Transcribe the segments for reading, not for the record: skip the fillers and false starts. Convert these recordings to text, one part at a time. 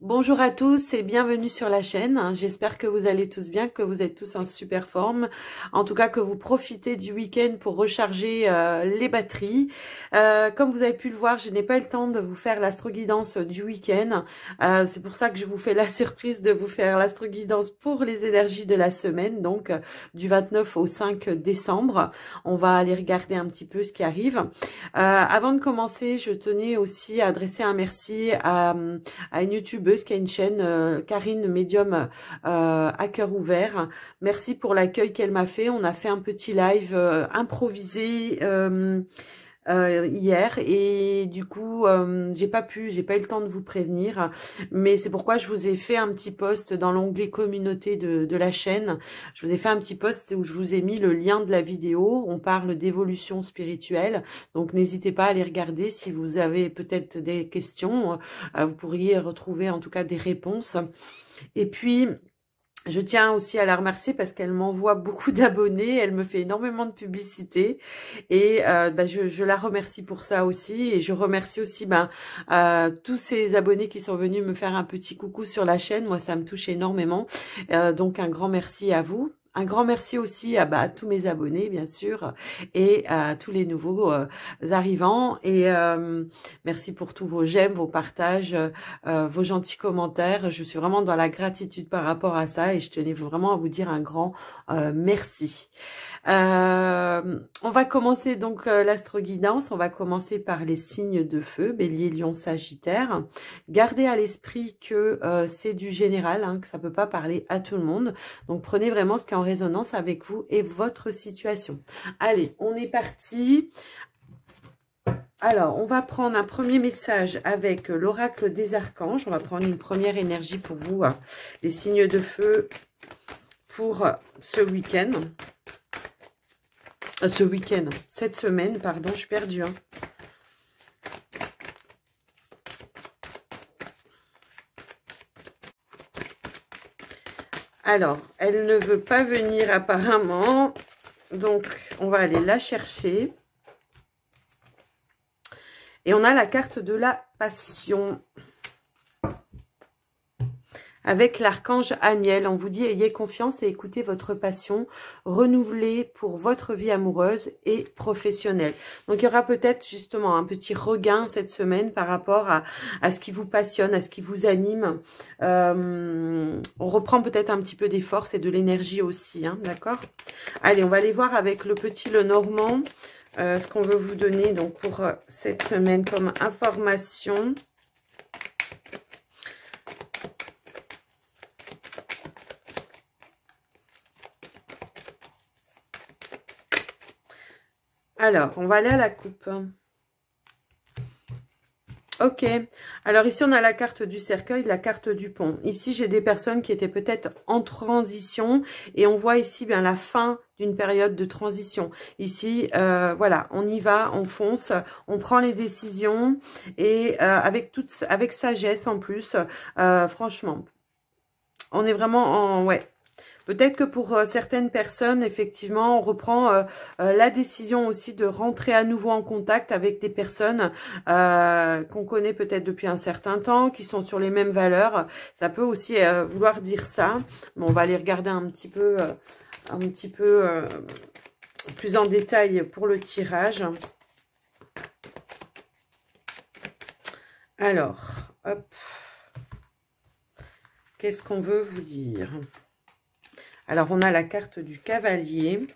Bonjour à tous et bienvenue sur la chaîne. J'espère que vous allez tous bien, que vous êtes tous en super forme. En tout cas, que vous profitez du week-end pour recharger les batteries. Comme vous avez pu le voir, je n'ai pas eu le temps de vous faire l'astro-guidance du week-end. C'est pour ça que je vous fais la surprise de vous faire l'astro-guidance pour les énergies de la semaine, donc du 29 au 5 décembre. On va aller regarder un petit peu ce qui arrive. Avant de commencer, je tenais aussi à adresser un merci à une youtubeuse qui a une chaîne, Karine Medium à cœur ouvert. Merci pour l'accueil qu'elle m'a fait. On a fait un petit live improvisé hier et du coup j'ai pas eu le temps de vous prévenir, mais c'est pourquoi je vous ai fait un petit post dans l'onglet communauté de la chaîne. Je vous ai fait un petit post où je vous ai mis le lien de la vidéo. On parle d'évolution spirituelle, donc n'hésitez pas à aller regarder si vous avez peut-être des questions. Vous pourriez retrouver en tout cas des réponses. Et puis je tiens aussi à la remercier parce qu'elle m'envoie beaucoup d'abonnés, elle me fait énormément de publicité et je la remercie pour ça aussi. Et je remercie aussi tous ces abonnés qui sont venus me faire un petit coucou sur la chaîne. Moi, ça me touche énormément. Donc, un grand merci à vous. Un grand merci aussi à tous mes abonnés, bien sûr, et à tous les nouveaux arrivants. Et merci pour tous vos j'aime, vos partages, vos gentils commentaires. Je suis vraiment dans la gratitude par rapport à ça et je tenais vraiment à vous dire un grand merci. On va commencer donc l'astro-guidance. On va commencer par les signes de feu, Bélier, Lion, Sagittaire. Gardez à l'esprit que c'est du général, hein, que ça peut pas parler à tout le monde. Donc prenez vraiment ce qui est en résonance avec vous et votre situation. Allez, on est parti. Alors, on va prendre un premier message avec l'oracle des archanges. On va prendre une première énergie pour vous, les signes de feu pour ce week-end. Cette semaine, pardon, je suis perdue. Hein. Alors, elle ne veut pas venir apparemment, donc on va aller la chercher. Et on a la carte de la passion. Avec l'archange Aniel, on vous dit ayez confiance et écoutez votre passion, renouvelée pour votre vie amoureuse et professionnelle. Donc il y aura peut-être justement un petit regain cette semaine par rapport à ce qui vous passionne, à ce qui vous anime. On reprend peut-être un petit peu des forces et de l'énergie aussi, hein, d'accord? Allez, on va aller voir avec le petit Lenormand ce qu'on veut vous donner donc pour cette semaine comme information. Alors, on va aller à la coupe. Ok. Alors ici, on a la carte du cercueil, la carte du pont. Ici, j'ai des personnes qui étaient peut-être en transition. Et on voit ici bien la fin d'une période de transition. Ici, voilà, on y va, on fonce, on prend les décisions. Et avec sagesse en plus, franchement. On est vraiment en... Ouais. Peut-être que pour certaines personnes, effectivement, on reprend la décision aussi de rentrer à nouveau en contact avec des personnes qu'on connaît peut-être depuis un certain temps, qui sont sur les mêmes valeurs. Ça peut aussi vouloir dire ça. Mais on va aller regarder un petit peu plus en détail pour le tirage. Alors, hop. Qu'est-ce qu'on veut vous dire ? Alors, on a la carte du cavalier.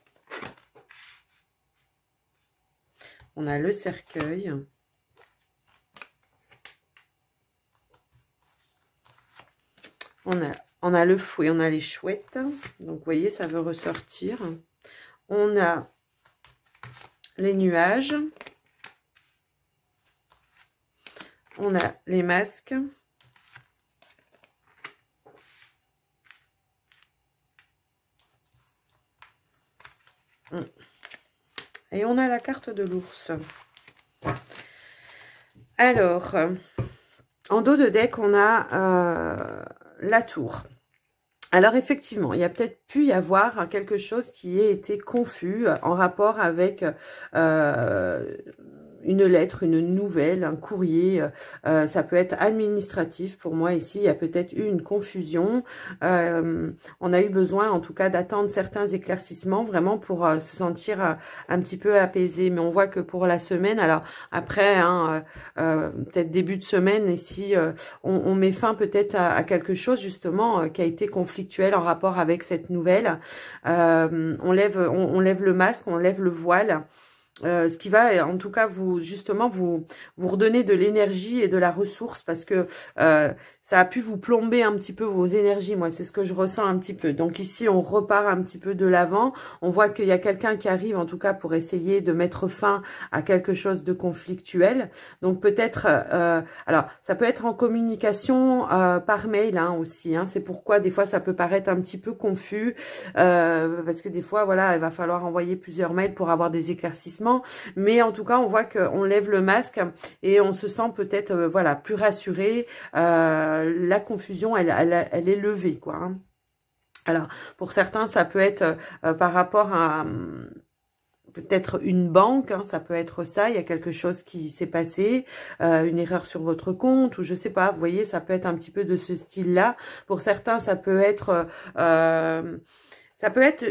On a le cercueil. On a le fouet, on a les chouettes. Donc, vous voyez, ça veut ressortir. On a les nuages. On a les masques. Et on a la carte de l'ours. Alors, en dos de deck, on a la tour. Alors, effectivement, il y a peut-être pu y avoir quelque chose qui ait été confus en rapport avec une lettre, une nouvelle, un courrier, ça peut être administratif. Pour moi ici, il y a peut-être eu une confusion. On a eu besoin en tout cas d'attendre certains éclaircissements vraiment pour se sentir un petit peu apaisé. Mais on voit que pour la semaine, alors après, hein, peut-être début de semaine, ici, on met fin peut-être à quelque chose justement qui a été conflictuel en rapport avec cette nouvelle. On lève le masque, on lève le voile. Ce qui va en tout cas vous redonner de l'énergie et de la ressource parce que ça a pu vous plomber un petit peu vos énergies. Moi, c'est ce que je ressens un petit peu. Donc ici, on repart un petit peu de l'avant. On voit qu'il y a quelqu'un qui arrive, en tout cas, pour essayer de mettre fin à quelque chose de conflictuel. Donc peut-être, alors, ça peut être en communication par mail hein, aussi. Hein. C'est pourquoi, des fois, ça peut paraître un petit peu confus. Parce que des fois, voilà, il va falloir envoyer plusieurs mails pour avoir des éclaircissements. Mais en tout cas, on voit qu'on lève le masque et on se sent peut-être, voilà, plus rassuré. La confusion, elle est levée, quoi. Hein. Alors, pour certains, ça peut être par rapport à peut-être une banque, hein, ça peut être ça, il y a quelque chose qui s'est passé, une erreur sur votre compte, ou je sais pas, vous voyez, ça peut être un petit peu de ce style-là. Pour certains, ça peut être...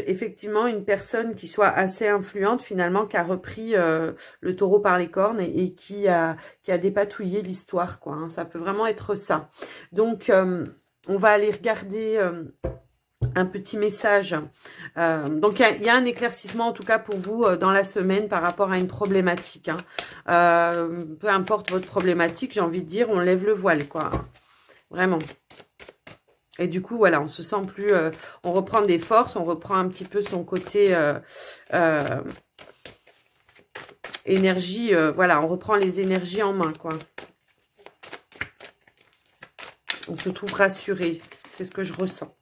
effectivement une personne qui soit assez influente finalement, qui a repris le taureau par les cornes et qui a dépatouillé l'histoire, quoi. Hein. Ça peut vraiment être ça. Donc, on va aller regarder un petit message. Donc, il y a un éclaircissement en tout cas pour vous dans la semaine par rapport à une problématique. Hein. Peu importe votre problématique, j'ai envie de dire, on lève le voile, quoi. Vraiment. Et du coup, voilà, on se sent plus... on reprend des forces, on reprend un petit peu son côté énergie. Voilà, on reprend les énergies en main, quoi. On se trouve rassuré. C'est ce que je ressens.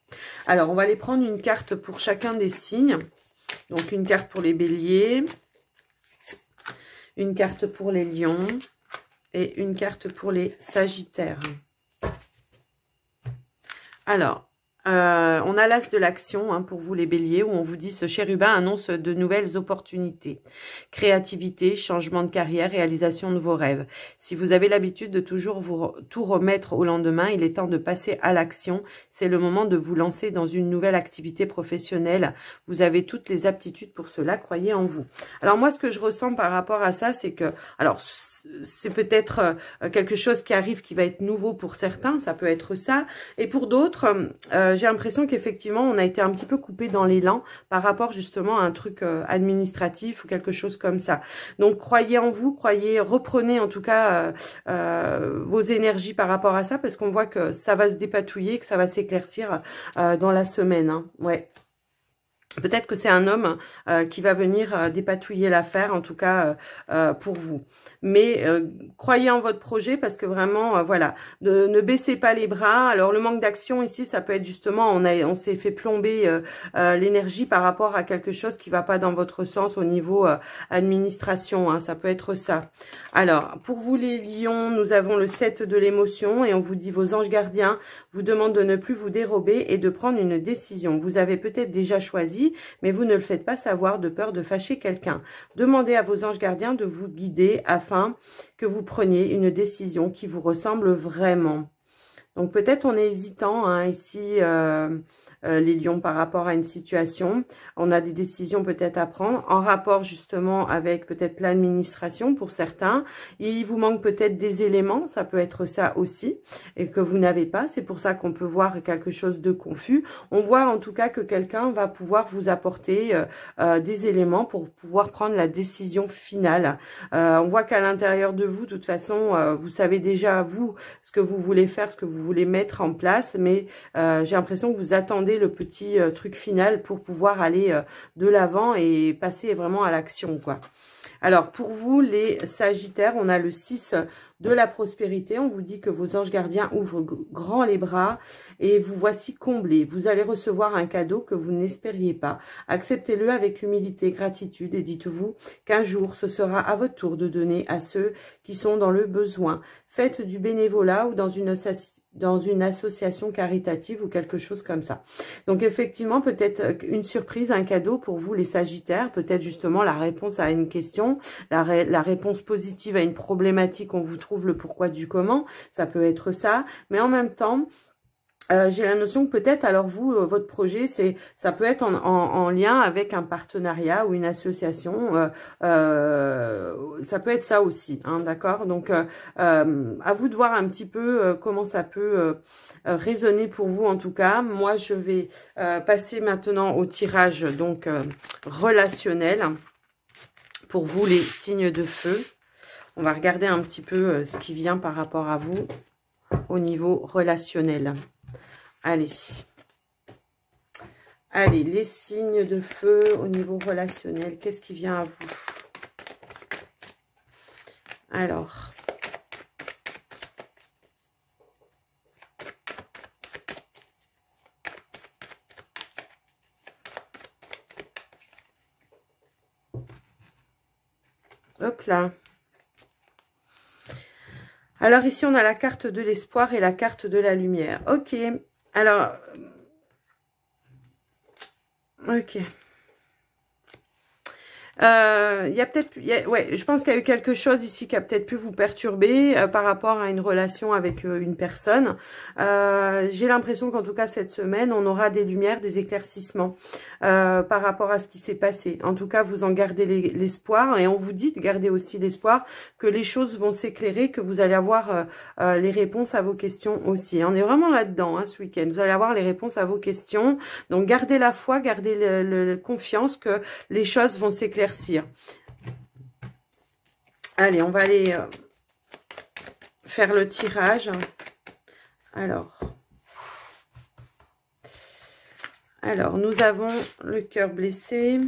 Alors, on va aller prendre une carte pour chacun des signes. Donc, une carte pour les béliers. Une carte pour les lions. Et une carte pour les sagittaires. Alors, on a l'as de l'action hein, pour vous les béliers, où on vous dit ce chérubin annonce de nouvelles opportunités. Créativité, changement de carrière, réalisation de vos rêves. Si vous avez l'habitude de toujours tout remettre au lendemain, il est temps de passer à l'action. C'est le moment de vous lancer dans une nouvelle activité professionnelle. Vous avez toutes les aptitudes pour cela, croyez en vous. Alors moi, ce que je ressens par rapport à ça, c'est que... alors c'est peut-être quelque chose qui arrive qui va être nouveau pour certains, ça peut être ça. Et pour d'autres, j'ai l'impression qu'effectivement, on a été un petit peu coupé dans l'élan par rapport justement à un truc administratif ou quelque chose comme ça. Donc, croyez en vous, reprenez en tout cas vos énergies par rapport à ça parce qu'on voit que ça va se dépatouiller, que ça va s'éclaircir dans la semaine. Hein. Ouais. Peut-être que c'est un homme qui va venir dépatouiller l'affaire, en tout cas pour vous. Mais croyez en votre projet parce que vraiment, voilà, ne baissez pas les bras. Alors, le manque d'action ici, ça peut être justement, on s'est fait plomber l'énergie par rapport à quelque chose qui va pas dans votre sens au niveau administration. Hein, ça peut être ça. Alors, pour vous les lions, nous avons le 7 de l'émotion et on vous dit vos anges gardiens vous demandent de ne plus vous dérober et de prendre une décision. Vous avez peut-être déjà choisi, mais vous ne le faites pas savoir de peur de fâcher quelqu'un. Demandez à vos anges gardiens de vous guider afin que vous preniez une décision qui vous ressemble vraiment. Donc peut-être on est hésitant hein, ici, les lions, par rapport à une situation. On a des décisions peut-être à prendre en rapport justement avec peut-être l'administration pour certains. Il vous manque peut-être des éléments, ça peut être ça aussi, et que vous n'avez pas. C'est pour ça qu'on peut voir quelque chose de confus. On voit en tout cas que quelqu'un va pouvoir vous apporter des éléments pour pouvoir prendre la décision finale. On voit qu'à l'intérieur de vous, de toute façon, vous savez déjà, vous, ce que vous voulez faire, ce que vous voulez mettre en place, mais j'ai l'impression que vous attendez le petit truc final pour pouvoir aller de l'avant et passer vraiment à l'action, quoi. Alors, pour vous, les Sagittaires, on a le 6 de la prospérité. On vous dit que vos anges gardiens ouvrent grand les bras et vous voici comblés. Vous allez recevoir un cadeau que vous n'espériez pas. Acceptez-le avec humilité, gratitude et dites-vous qu'un jour, ce sera à votre tour de donner à ceux qui sont dans le besoin. Faites du bénévolat ou dans une dans une association caritative ou quelque chose comme ça. Donc effectivement, peut-être une surprise, un cadeau pour vous les Sagittaires, peut-être justement la réponse à une question, la réponse positive à une problématique, on vous trouve le pourquoi du comment, ça peut être ça, mais en même temps, j'ai la notion que peut-être, alors vous, votre projet, ça peut être en lien avec un partenariat ou une association. Ça peut être ça aussi, hein, d'accord? Donc, à vous de voir un petit peu comment ça peut résonner pour vous, en tout cas. Moi, je vais passer maintenant au tirage donc relationnel pour vous, les signes de feu. On va regarder un petit peu ce qui vient par rapport à vous au niveau relationnel. Allez, les signes de feu au niveau relationnel, qu'est-ce qui vient à vous? Alors, hop là. Alors ici, on a la carte de l'espoir et la carte de la lumière. Ok. Alors, ok. Il y a peut-être, ouais, je pense qu'il y a eu quelque chose ici qui a peut-être pu vous perturber par rapport à une relation avec une personne. J'ai l'impression qu'en tout cas cette semaine, on aura des lumières, des éclaircissements par rapport à ce qui s'est passé. En tout cas, vous en gardez l'espoir et on vous dit de garder aussi l'espoir que les choses vont s'éclairer, que vous allez avoir les réponses à vos questions aussi. On est vraiment là-dedans hein, ce week-end. Vous allez avoir les réponses à vos questions. Donc, gardez la foi, gardez la confiance que les choses vont s'éclaircir. Allez, on va aller faire le tirage. Alors, nous avons le cœur blessé.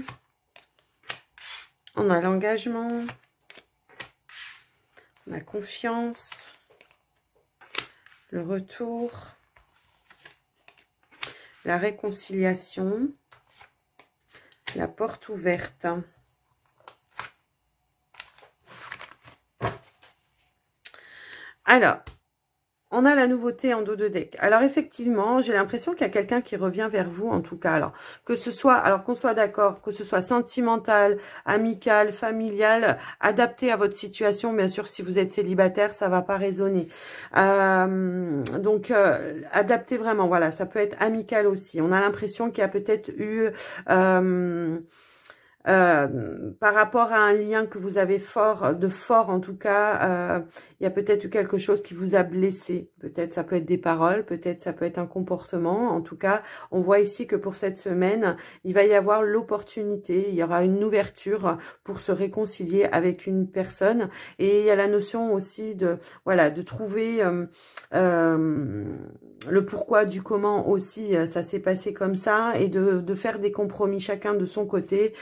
On a l'engagement. La confiance. Le retour. La réconciliation. La porte ouverte. Alors, on a la nouveauté en dos de deck. Alors, effectivement, j'ai l'impression qu'il y a quelqu'un qui revient vers vous, en tout cas. Alors, que ce soit, alors qu'on soit d'accord, que ce soit sentimental, amical, familial, adapté à votre situation. Bien sûr, si vous êtes célibataire, ça va pas résonner. Donc, adapté vraiment, voilà, ça peut être amical aussi. On a l'impression qu'il y a peut-être eu... par rapport à un lien que vous avez fort en tout cas, il y a peut-être eu quelque chose qui vous a blessé. Peut-être ça peut être des paroles, peut-être ça peut être un comportement. En tout cas, on voit ici que pour cette semaine, il va y avoir l'opportunité, il y aura une ouverture pour se réconcilier avec une personne. Et il y a la notion aussi de, voilà, de trouver le pourquoi du comment aussi, ça s'est passé comme ça, et de faire des compromis chacun de son côté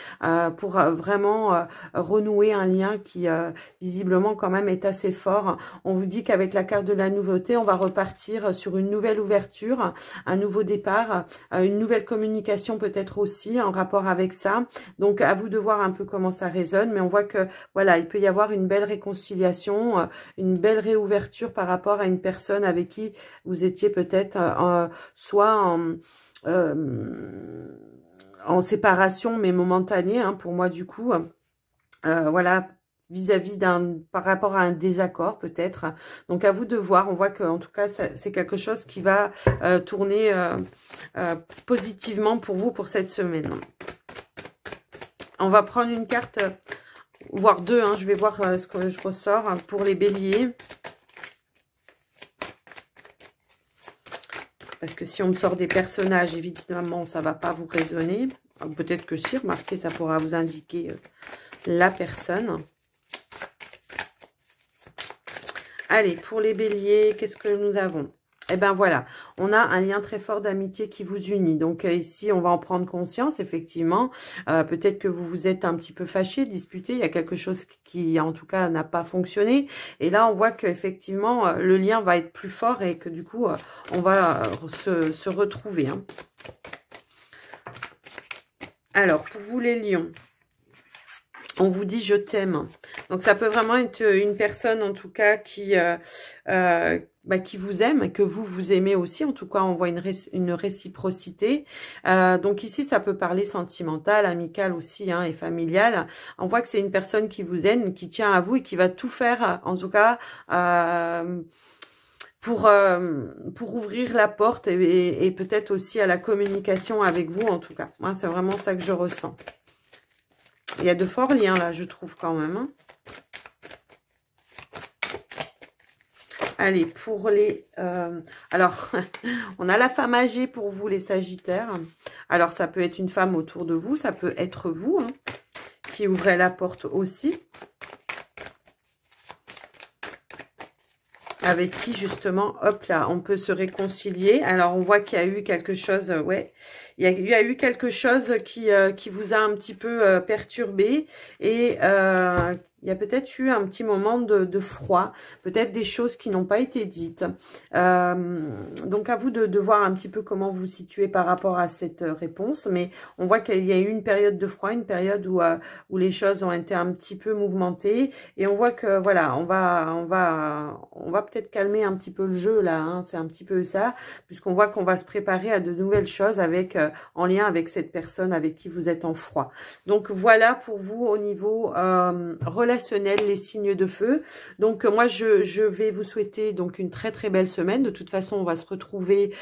pour vraiment renouer un lien qui visiblement quand même est assez fort. On vous dit qu'avec la carte de la nouveauté, on va repartir sur une nouvelle ouverture, un nouveau départ, une nouvelle communication peut-être aussi en rapport avec ça. Donc à vous de voir un peu comment ça résonne, mais on voit que voilà, il peut y avoir une belle réconciliation, une belle réouverture par rapport à une personne avec qui vous étiez peut-être soit en séparation mais momentanée hein, pour moi du coup voilà, vis-à-vis par rapport à un désaccord peut-être. Donc à vous de voir, on voit que en tout cas c'est quelque chose qui va tourner positivement pour vous pour cette semaine. On va prendre une carte, voire deux, hein, je vais voir ce que je ressors pour les béliers. Parce que si on me sort des personnages, évidemment, ça ne va pas vous résonner. Peut-être que si, remarquez, ça pourra vous indiquer la personne. Allez, pour les béliers, qu'est-ce que nous avons? Eh bien voilà, on a un lien très fort d'amitié qui vous unit. Donc ici, on va en prendre conscience, effectivement. Peut-être que vous vous êtes un petit peu fâché, disputé. Il y a quelque chose qui, en tout cas, n'a pas fonctionné. Et là, on voit qu'effectivement, le lien va être plus fort et que du coup, on va se retrouver. Hein. Alors, pour vous les lions, On vous dit je t'aime. Donc ça peut vraiment être une personne en tout cas qui vous aime, que vous aimez aussi. En tout cas, on voit une réciprocité. Donc ici, ça peut parler sentimental, amical aussi, hein, et familial. On voit que c'est une personne qui vous aime, qui tient à vous et qui va tout faire, en tout cas, pour ouvrir la porte et peut-être aussi à la communication avec vous, en tout cas. Moi, c'est vraiment ça que je ressens. Il y a de forts liens là, je trouve quand même. Hein. Allez, pour les... alors, on a la femme âgée pour vous, les Sagittaires. Alors, ça peut être une femme autour de vous, ça peut être vous, hein, qui ouvrez la porte aussi. Avec qui, justement, hop là, on peut se réconcilier. Alors, on voit qu'il y a eu quelque chose, ouais. Il y a eu quelque chose qui vous a un petit peu perturbé. Et il y a peut-être eu un petit moment de froid. Peut-être des choses qui n'ont pas été dites. Donc, à vous de voir un petit peu comment vous situez par rapport à cette réponse. Mais on voit qu'il y a eu une période de froid, une période où les choses ont été un petit peu mouvementées. Et on voit que, voilà, on va peut-être calmer un petit peu le jeu, là. Hein, c'est un petit peu ça. Puisqu'on voit qu'on va se préparer à de nouvelles choses avec... en lien avec cette personne avec qui vous êtes en froid. Donc voilà pour vous au niveau relationnel, les signes de feu. Donc moi je vais vous souhaiter donc une très très belle semaine. De toute façon on va se retrouver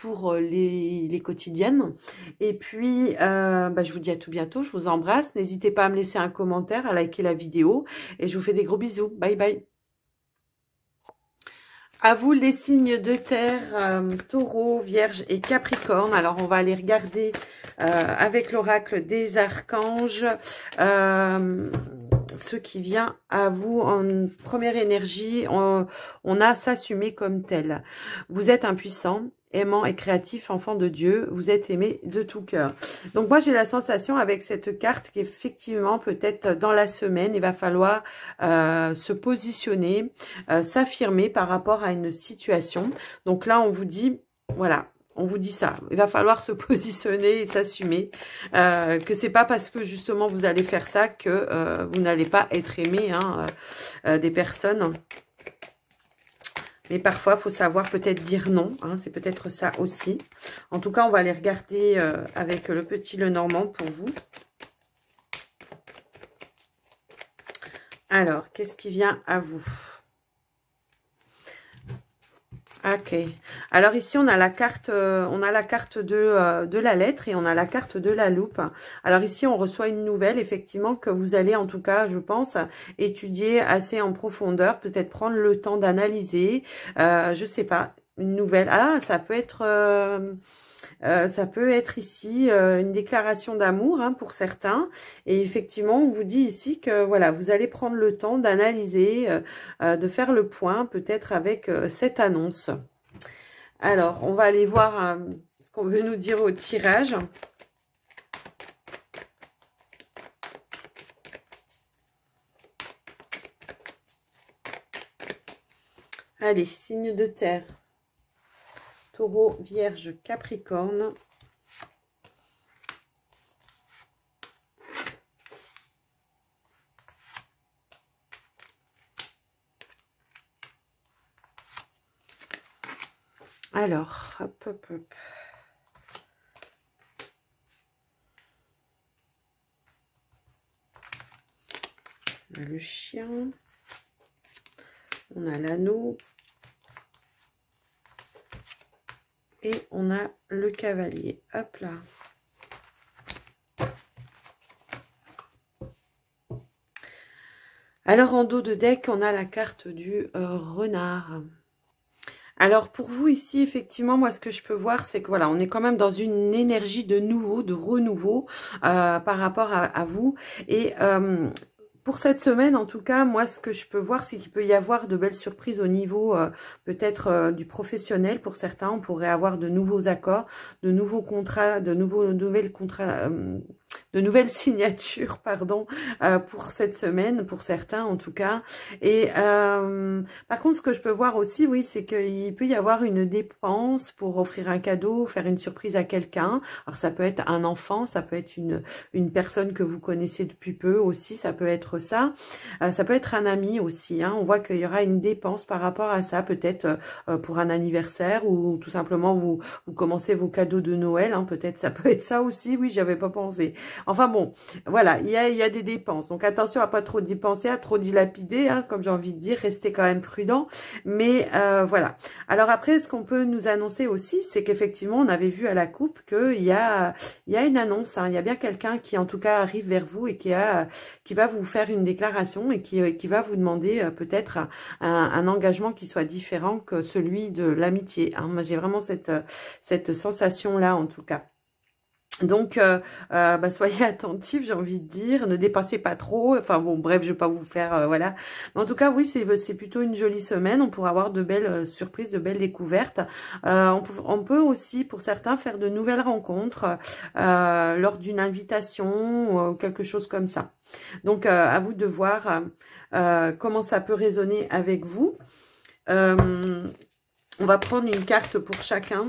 pour les quotidiennes. Et puis je vous dis à tout bientôt, je vous embrasse. N'hésitez pas à me laisser un commentaire, à liker la vidéo et je vous fais des gros bisous. Bye bye. À vous les signes de terre, Taureau, Vierge et Capricorne. Alors, on va aller regarder avec l'oracle des archanges ce qui vient à vous en première énergie. On a s'assumer comme tel. Vous êtes impuissant, aimant et créatif, enfant de Dieu. Vous êtes aimé de tout cœur. Donc, moi, j'ai la sensation avec cette carte qu'effectivement, peut-être dans la semaine, il va falloir se positionner, s'affirmer par rapport à une situation. Donc là, on vous dit, voilà, on vous dit ça. Il va falloir se positionner et s'assumer. Que c'est pas parce que justement vous allez faire ça que vous n'allez pas être aimé des personnes. Mais parfois, il faut savoir peut-être dire non. Hein, c'est peut-être ça aussi. En tout cas, on va aller regarder avec le petit Lenormand pour vous. Alors, qu'est-ce qui vient à vous? Ok. Alors ici, on a la carte de la lettre et on a la carte de la loupe. Alors ici, on reçoit une nouvelle, effectivement, que vous allez, en tout cas, je pense, étudier assez en profondeur, peut-être prendre le temps d'analyser, je sais pas, une nouvelle. Ah, ça peut être ici une déclaration d'amour pour certains. Et effectivement, on vous dit ici que voilà, vous allez prendre le temps d'analyser, de faire le point peut-être avec cette annonce. Alors, on va aller voir ce qu'on veut nous dire au tirage. Allez, signe de terre. Taureau, Vierge, Capricorne. Alors, hop, hop, hop. On a le chien. On a l'anneau. Et on a le cavalier. Hop là. Alors, en dos de deck, on a la carte du renard. Alors, pour vous ici, effectivement, moi, ce que je peux voir, c'est que voilà, on est quand même dans une énergie de nouveau, de renouveau par rapport à vous. Et pour cette semaine, en tout cas, moi, ce que je peux voir, c'est qu'il peut y avoir de belles surprises au niveau peut-être du professionnel. Pour certains, on pourrait avoir de nouveaux accords, de nouveaux contrats, de nouvelles contrats. de nouvelles signatures, pardon, pour cette semaine, pour certains en tout cas. Et par contre, ce que je peux voir aussi, oui, c'est qu'il peut y avoir une dépense pour offrir un cadeau, faire une surprise à quelqu'un. Alors ça peut être un enfant, ça peut être une personne que vous connaissez depuis peu aussi, ça peut être ça. Ça peut être un ami aussi, hein. On voit qu'il y aura une dépense par rapport à ça, peut-être pour un anniversaire ou tout simplement vous commencez vos cadeaux de Noël, hein. Peut-être ça peut être ça aussi, oui, j'avais pas pensé. Enfin bon, voilà, il y a des dépenses. Donc attention à pas trop dépenser, à trop dilapider, hein, comme j'ai envie de dire, restez quand même prudent. Mais voilà. Alors après, ce qu'on peut nous annoncer aussi, c'est qu'effectivement, on avait vu à la coupe qu'il y a une annonce, hein. Il y a bien quelqu'un qui en tout cas arrive vers vous et qui va vous faire une déclaration et qui va vous demander peut-être un engagement qui soit différent que celui de l'amitié, hein. Moi, j'ai vraiment cette sensation-là, en tout cas. Donc, soyez attentifs, j'ai envie de dire. Ne dépensez pas trop. Enfin, bon, bref, je vais pas vous faire... voilà. Mais en tout cas, oui, c'est plutôt une jolie semaine. On pourra avoir de belles surprises, de belles découvertes. On peut aussi, pour certains, faire de nouvelles rencontres lors d'une invitation ou quelque chose comme ça. Donc, à vous de voir comment ça peut résonner avec vous. On va prendre une carte pour chacun.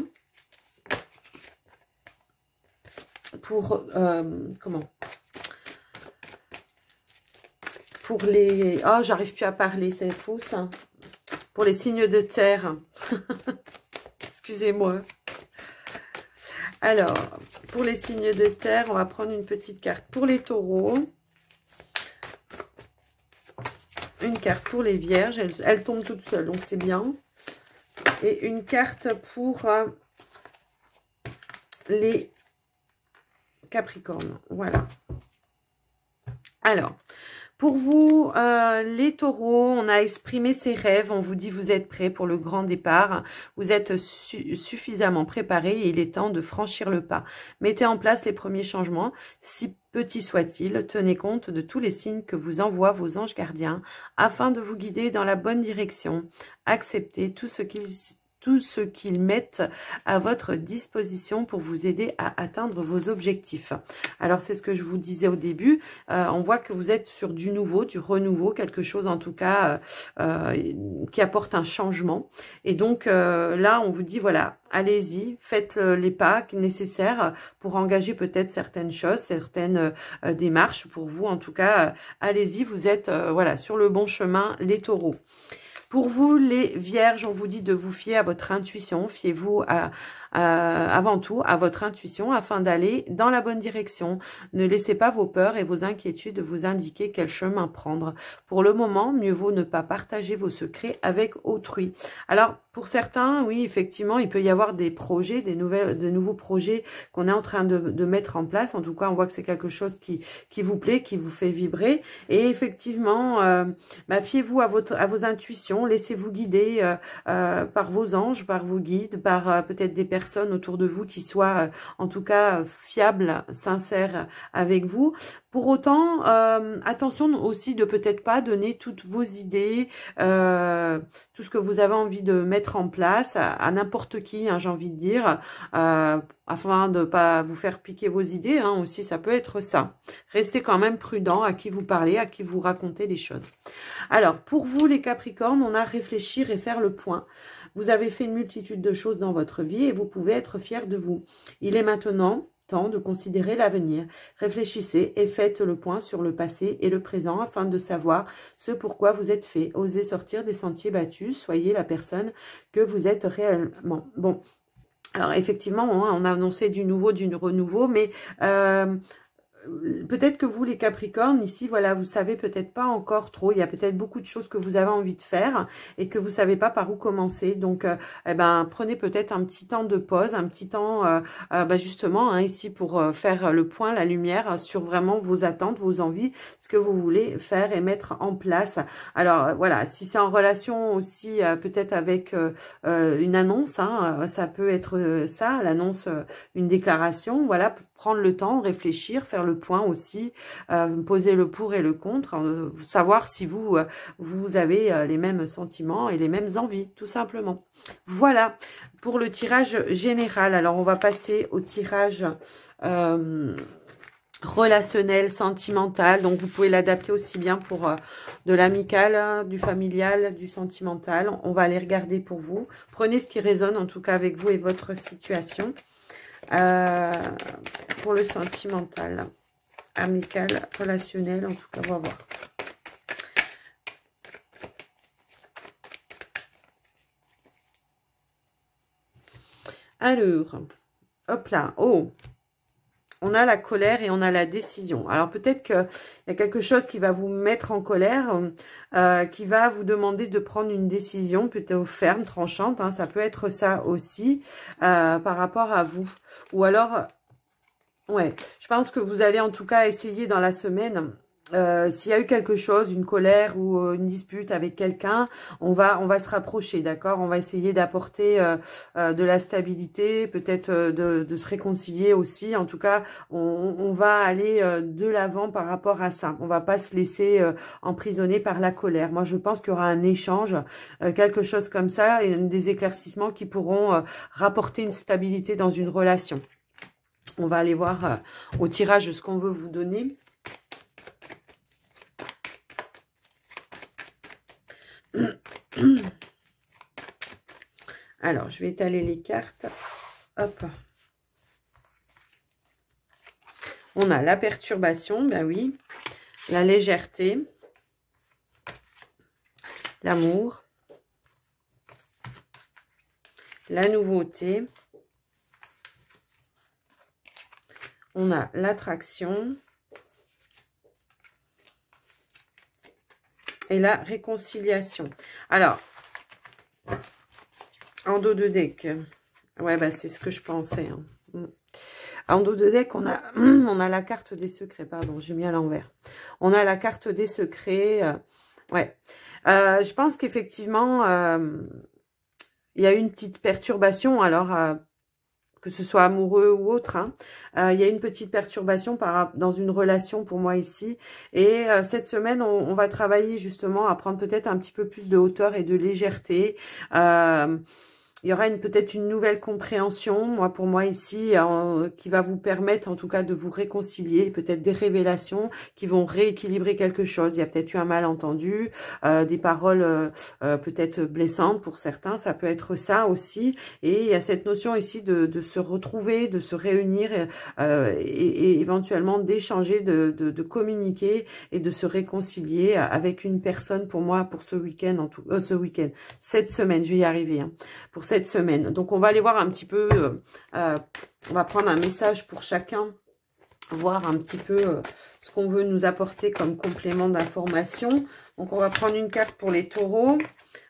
Pour pour les... Oh, j'arrive plus à parler, c'est faux ça. Pour les signes de terre. Excusez-moi. Alors, pour les signes de terre, on va prendre une petite carte pour les taureaux. Une carte pour les vierges. Elle tombe toute seule, donc c'est bien. Et une carte pour les Capricorne, voilà. Alors, pour vous, les taureaux, on a exprimé ses rêves. On vous dit, vous êtes prêts pour le grand départ. Vous êtes suffisamment préparés et il est temps de franchir le pas. Mettez en place les premiers changements, si petits soient-ils. Tenez compte de tous les signes que vous envoient vos anges gardiens afin de vous guider dans la bonne direction. Acceptez tout ce qu'ils mettent à votre disposition pour vous aider à atteindre vos objectifs. Alors, c'est ce que je vous disais au début. On voit que vous êtes sur du nouveau, du renouveau, quelque chose en tout cas qui apporte un changement. Et donc, là, on vous dit, voilà, allez-y, faites les pas nécessaires pour engager peut-être certaines choses, certaines démarches pour vous. En tout cas, allez-y, vous êtes voilà, sur le bon chemin, les taureaux. Pour vous, les vierges, on vous dit de vous fier à votre intuition. Fiez-vous avant tout à votre intuition afin d'aller dans la bonne direction. Ne laissez pas vos peurs et vos inquiétudes vous indiquer quel chemin prendre. Pour le moment, mieux vaut ne pas partager vos secrets avec autrui. Alors, pour certains, oui, effectivement, il peut y avoir des projets, de nouveaux projets qu'on est en train de mettre en place. En tout cas, on voit que c'est quelque chose qui vous plaît, qui vous fait vibrer. Et effectivement, fiez-vous à vos intuitions. Laissez-vous guider par vos anges, par vos guides, par peut-être des personnes autour de vous qui soient en tout cas fiables, sincères avec vous. Pour autant, attention aussi de peut-être pas donner toutes vos idées, tout ce que vous avez envie de mettre en place à n'importe qui, hein, j'ai envie de dire, afin de pas vous faire piquer vos idées, hein, aussi ça peut être ça. Restez quand même prudent à qui vous parlez, à qui vous racontez les choses. Alors, pour vous les Capricornes, on a réfléchir et faire le point. Vous avez fait une multitude de choses dans votre vie et vous pouvez être fiers de vous. Il est maintenant temps de considérer l'avenir. Réfléchissez et faites le point sur le passé et le présent afin de savoir ce pourquoi vous êtes fait. Osez sortir des sentiers battus, soyez la personne que vous êtes réellement. Bon, alors effectivement, on a annoncé du nouveau, du renouveau, mais... peut-être que vous, les Capricornes, ici, voilà, vous savez peut-être pas encore trop. Il y a peut-être beaucoup de choses que vous avez envie de faire et que vous savez pas par où commencer. Donc, prenez peut-être un petit temps de pause, un petit temps, justement, hein, ici pour faire le point, la lumière sur vraiment vos attentes, vos envies, ce que vous voulez faire et mettre en place. Alors, voilà, si c'est en relation aussi peut-être avec une annonce, hein, ça peut être ça, l'annonce, une déclaration, voilà, prendre le temps, réfléchir, faire le point aussi, poser le pour et le contre, savoir si vous avez les mêmes sentiments et les mêmes envies, tout simplement. Voilà, pour le tirage général. Alors, on va passer au tirage relationnel, sentimental. Donc, vous pouvez l'adapter aussi bien pour de l'amical, du familial, du sentimental. On va aller regarder pour vous. Prenez ce qui résonne, en tout cas, avec vous et votre situation. Pour le sentimental, amical, relationnel, en tout cas, on va voir. Alors, hop là, oh, on a la colère et on a la décision. Alors, peut-être qu'il y a quelque chose qui va vous mettre en colère, qui va vous demander de prendre une décision plutôt ferme, tranchante. Hein, ça peut être ça aussi par rapport à vous. Ou alors, ouais, je pense que vous allez en tout cas essayer dans la semaine... s'il y a eu quelque chose, une colère ou une dispute avec quelqu'un, on va se rapprocher, d'accord? On va essayer d'apporter de la stabilité, peut-être de se réconcilier aussi. En tout cas, on va aller de l'avant par rapport à ça. On va pas se laisser emprisonner par la colère. Moi, je pense qu'il y aura un échange, quelque chose comme ça, et des éclaircissements qui pourront rapporter une stabilité dans une relation. On va aller voir au tirage ce qu'on veut vous donner. Alors, je vais étaler les cartes. Hop. On a la perturbation, ben oui. La légèreté. L'amour. La nouveauté. On a l'attraction. Et la réconciliation. Alors, en dos de deck, ouais, bah, c'est ce que je pensais. Hein. En dos de deck, on a la carte des secrets. Pardon, j'ai mis à l'envers. On a la carte des secrets. Ouais. Je pense qu'effectivement, il y a une petite perturbation. Alors, que ce soit amoureux ou autre, hein. Il y a une petite perturbation dans une relation pour moi ici. Et cette semaine, on va travailler justement à prendre peut-être un petit peu plus de hauteur et de légèreté. Il y aura peut-être une nouvelle compréhension, pour moi ici, qui va vous permettre en tout cas de vous réconcilier, peut-être des révélations qui vont rééquilibrer quelque chose. Il y a peut-être eu un malentendu, des paroles peut-être blessantes pour certains, ça peut être ça aussi. Et il y a cette notion ici de se retrouver, de se réunir et éventuellement d'échanger, de communiquer et de se réconcilier avec une personne pour moi, pour ce week-end, cette semaine, je vais y arriver, hein, pour cette semaine. Donc, on va aller voir un petit peu, on va prendre un message pour chacun, voir un petit peu ce qu'on veut nous apporter comme complément d'information. Donc, on va prendre une carte pour les taureaux.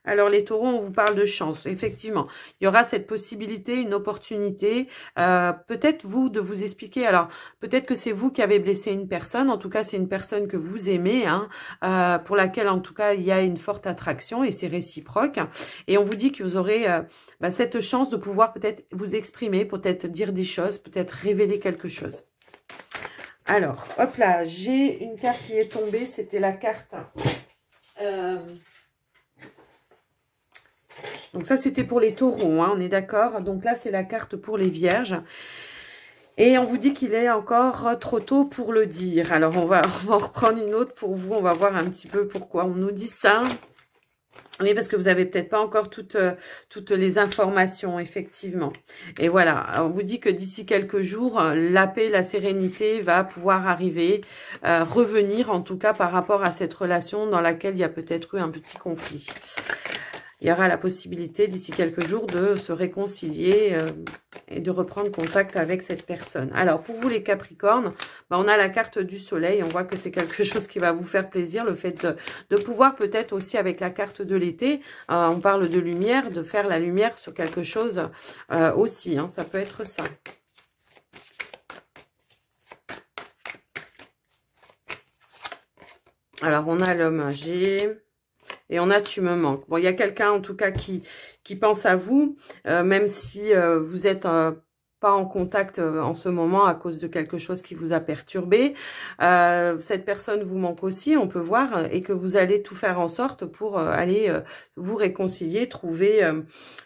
Alors, les taureaux, on vous parle de chance. Effectivement, il y aura cette possibilité, une opportunité. Peut-être vous, de vous expliquer. Alors, peut-être que c'est vous qui avez blessé une personne. En tout cas, c'est une personne que vous aimez, hein, pour laquelle, en tout cas, il y a une forte attraction et c'est réciproque. Et on vous dit que vous aurez cette chance de pouvoir peut-être vous exprimer, peut-être dire des choses, peut-être révéler quelque chose. Alors, hop là, j'ai une carte qui est tombée. C'était la carte... Donc ça, c'était pour les taureaux, hein, on est d'accord. Donc là, c'est la carte pour les vierges. Et on vous dit qu'il est encore trop tôt pour le dire. Alors, on va en reprendre une autre pour vous. On va voir un petit peu pourquoi on nous dit ça. Oui, parce que vous n'avez peut-être pas encore toutes les informations, effectivement. Et voilà, on vous dit que d'ici quelques jours, la paix, la sérénité va pouvoir arriver, revenir en tout cas par rapport à cette relation dans laquelle il y a peut-être eu un petit conflit. Il y aura la possibilité d'ici quelques jours de se réconcilier et de reprendre contact avec cette personne. Alors, pour vous les Capricornes, on a la carte du soleil. On voit que c'est quelque chose qui va vous faire plaisir. Le fait de pouvoir peut-être aussi avec la carte de l'été, on parle de lumière, de faire la lumière sur quelque chose aussi. Hein, ça peut être ça. Alors, on a l'homme âgé. Et on a tu me manques. Bon, il y a quelqu'un en tout cas qui pense à vous, même si vous êtes pas en contact en ce moment à cause de quelque chose qui vous a perturbé. Cette personne vous manque aussi, on peut voir, et que vous allez tout faire en sorte pour aller vous réconcilier, trouver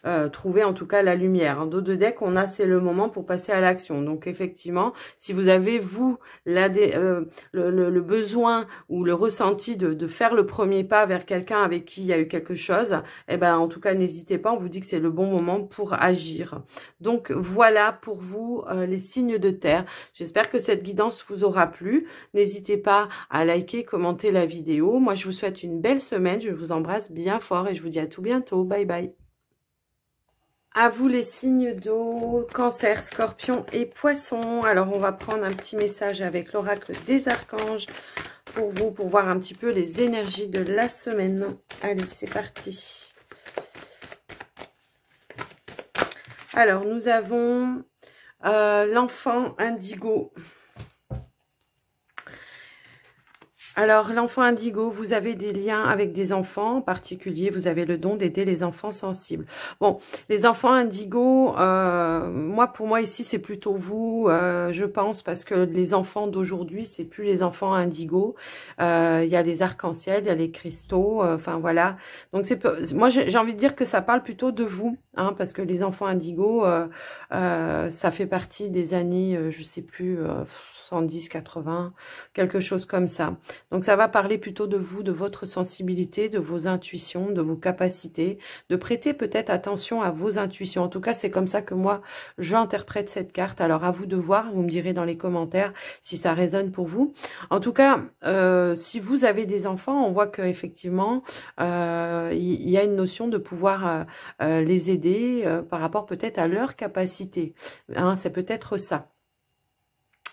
en tout cas la lumière. En dos de deck, on a c'est le moment pour passer à l'action. Donc effectivement, si vous avez vous le besoin ou le ressenti de faire le premier pas vers quelqu'un avec qui il y a eu quelque chose, eh ben en tout cas n'hésitez pas, on vous dit que c'est le bon moment pour agir. Donc voilà pour vous les signes de terre. J'espère que cette guidance vous aura plu. N'hésitez pas à liker, commenter la vidéo. Moi je vous souhaite une belle semaine, je vous embrasse bien fort et je vous dis à tout bientôt. Bye bye. À vous les signes d'eau, Cancer, Scorpion et Poisson. Alors on va prendre un petit message avec l'oracle des archanges pour vous, pour voir un petit peu les énergies de la semaine. Allez, c'est parti. Alors, nous avons l'enfant indigo. Alors, l'enfant indigo, vous avez des liens avec des enfants, en particulier, vous avez le don d'aider les enfants sensibles. Bon, les enfants indigo, pour moi ici, c'est plutôt vous, je pense, parce que les enfants d'aujourd'hui, c'est plus les enfants indigo. Il y a les arcs-en-ciel, il y a les cristaux, enfin voilà. Donc, moi, j'ai envie de dire que ça parle plutôt de vous, hein, parce que les enfants indigo, ça fait partie des années, je sais plus, 70, 80, quelque chose comme ça. Donc, ça va parler plutôt de vous, de votre sensibilité, de vos intuitions, de vos capacités, de prêter peut-être attention à vos intuitions. En tout cas, c'est comme ça que moi, j'interprète cette carte. Alors, à vous de voir, vous me direz dans les commentaires si ça résonne pour vous. En tout cas, si vous avez des enfants, on voit qu'effectivement, il y a une notion de pouvoir les aider par rapport peut-être à leur capacité. Hein, c'est peut-être ça.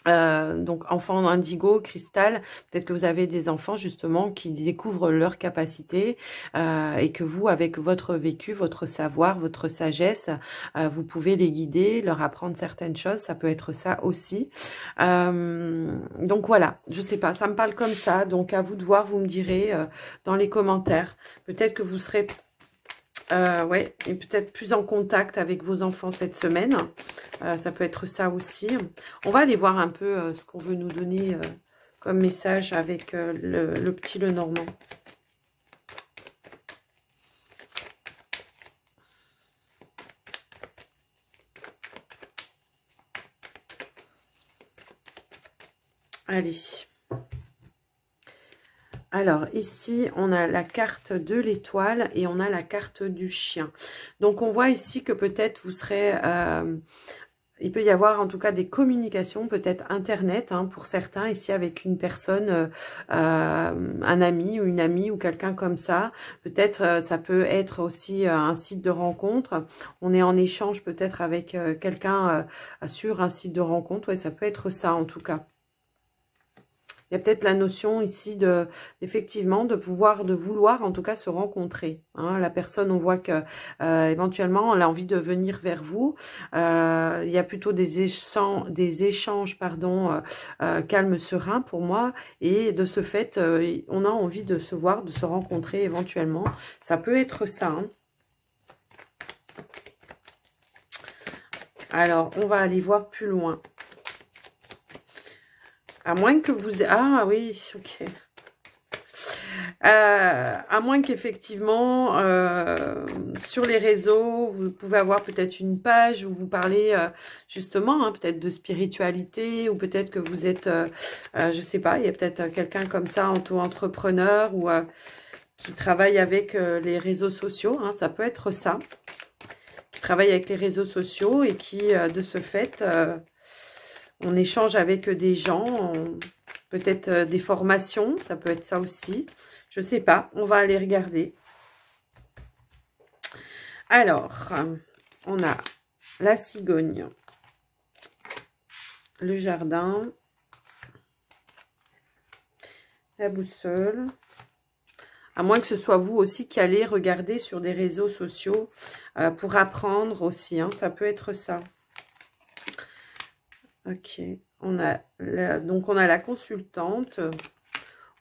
Donc enfant indigo, cristal, peut-être que vous avez des enfants justement qui découvrent leurs capacités et que vous, avec votre vécu, votre savoir, votre sagesse, vous pouvez les guider, leur apprendre certaines choses, ça peut être ça aussi. Donc voilà, je sais pas, ça me parle comme ça, donc à vous de voir, vous me direz dans les commentaires, peut-être que vous serez ouais, et peut-être plus en contact avec vos enfants cette semaine. Ça peut être ça aussi. On va aller voir un peu ce qu'on veut nous donner comme message avec le petit Lenormand. Allez. Alors, ici, on a la carte de l'étoile et on a la carte du chien. Donc, on voit ici que peut-être vous serez... il peut y avoir en tout cas des communications, peut-être Internet hein, pour certains, ici avec une personne, un ami ou une amie ou quelqu'un comme ça. Peut-être ça peut être aussi un site de rencontre. On est en échange peut-être avec quelqu'un sur un site de rencontre. Ouais, ça peut être ça en tout cas. Il y a peut-être la notion ici effectivement de vouloir en tout cas se rencontrer. Hein. La personne, on voit que éventuellement, elle a envie de venir vers vous. Il y a plutôt des échanges calmes, sereins pour moi. Et de ce fait, on a envie de se voir, de se rencontrer éventuellement. Ça peut être ça. Hein. Alors, on va aller voir plus loin. À moins que vous... Ah oui, ok. À moins qu'effectivement, sur les réseaux, vous pouvez avoir peut-être une page où vous parlez justement, hein, peut-être de spiritualité, ou peut-être que vous êtes, je sais pas, il y a peut-être quelqu'un comme ça, auto-entrepreneur, ou qui travaille avec les réseaux sociaux, hein, ça peut être ça, qui travaille avec les réseaux sociaux et qui, de ce fait... on échange avec des gens, peut-être des formations, ça peut être ça aussi. Je ne sais pas, on va aller regarder. Alors, on a la cigogne, le jardin, la boussole. À moins que ce soit vous aussi qui allez regarder sur des réseaux sociaux pour apprendre aussi, hein, ça peut être ça. Ok, donc on a la consultante,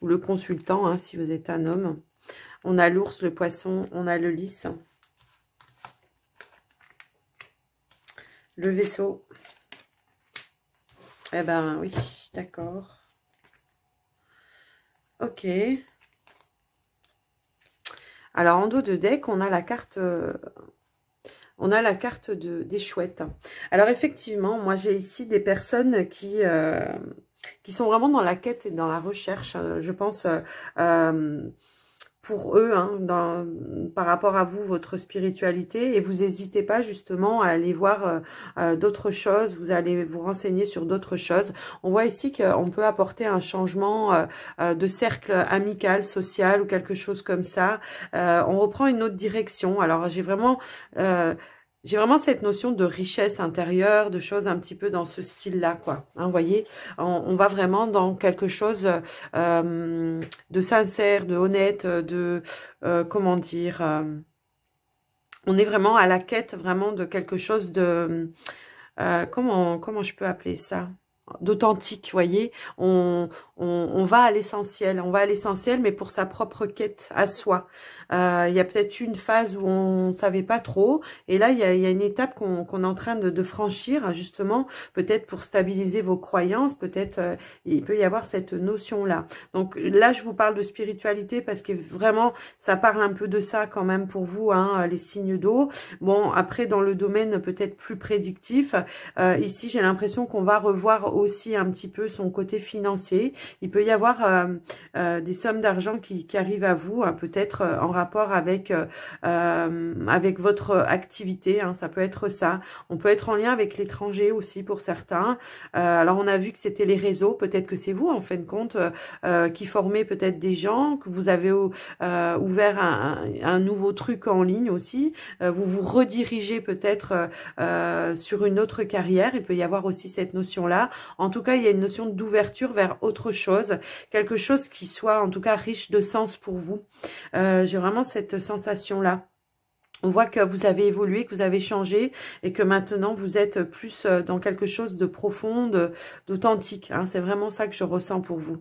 ou le consultant, hein, si vous êtes un homme. On a l'ours, le poisson, on a le lys. Le vaisseau. Eh ben oui, d'accord. Ok. Alors en dos de deck, on a la carte des chouettes. Alors effectivement, moi j'ai ici des personnes qui sont vraiment dans la quête et dans la recherche, je pense, pour eux, hein, par rapport à vous, votre spiritualité, et vous n'hésitez pas justement à aller voir d'autres choses, vous allez vous renseigner sur d'autres choses. On voit ici qu'on peut apporter un changement de cercle amical, social ou quelque chose comme ça. On reprend une autre direction. Alors j'ai vraiment cette notion de richesse intérieure, de choses un petit peu dans ce style-là, quoi. Hein, vous voyez, on va vraiment dans quelque chose de sincère, de honnête, de, comment dire, on est vraiment à la quête vraiment de quelque chose de, comment je peux appeler ça? D'authentique, vous voyez, on va à l'essentiel, mais pour sa propre quête à soi. Il y a peut-être une phase où on savait pas trop, et là il y a une étape qu'on est en train de franchir, justement, peut-être pour stabiliser vos croyances, peut-être il peut y avoir cette notion-là. Donc là je vous parle de spiritualité parce que vraiment ça parle un peu de ça quand même pour vous, hein, les signes d'eau. Bon, après dans le domaine peut-être plus prédictif, ici j'ai l'impression qu'on va revoir aussi un petit peu son côté financier. Il peut y avoir des sommes d'argent qui arrivent à vous, hein, peut-être en rapport avec votre activité, hein, ça peut être ça. On peut être en lien avec l'étranger aussi pour certains. Alors on a vu que c'était les réseaux, peut-être que c'est vous en fin de compte qui formez peut-être des gens, que vous avez ouvert un nouveau truc en ligne aussi. Vous vous redirigez peut-être sur une autre carrière. Il peut y avoir aussi cette notion-là. En tout cas, il y a une notion d'ouverture vers autre chose, quelque chose qui soit en tout cas riche de sens pour vous. J'ai vraiment cette sensation-là. On voit que vous avez évolué, que vous avez changé et que maintenant vous êtes plus dans quelque chose de profond, d'authentique. Hein. C'est vraiment ça que je ressens pour vous.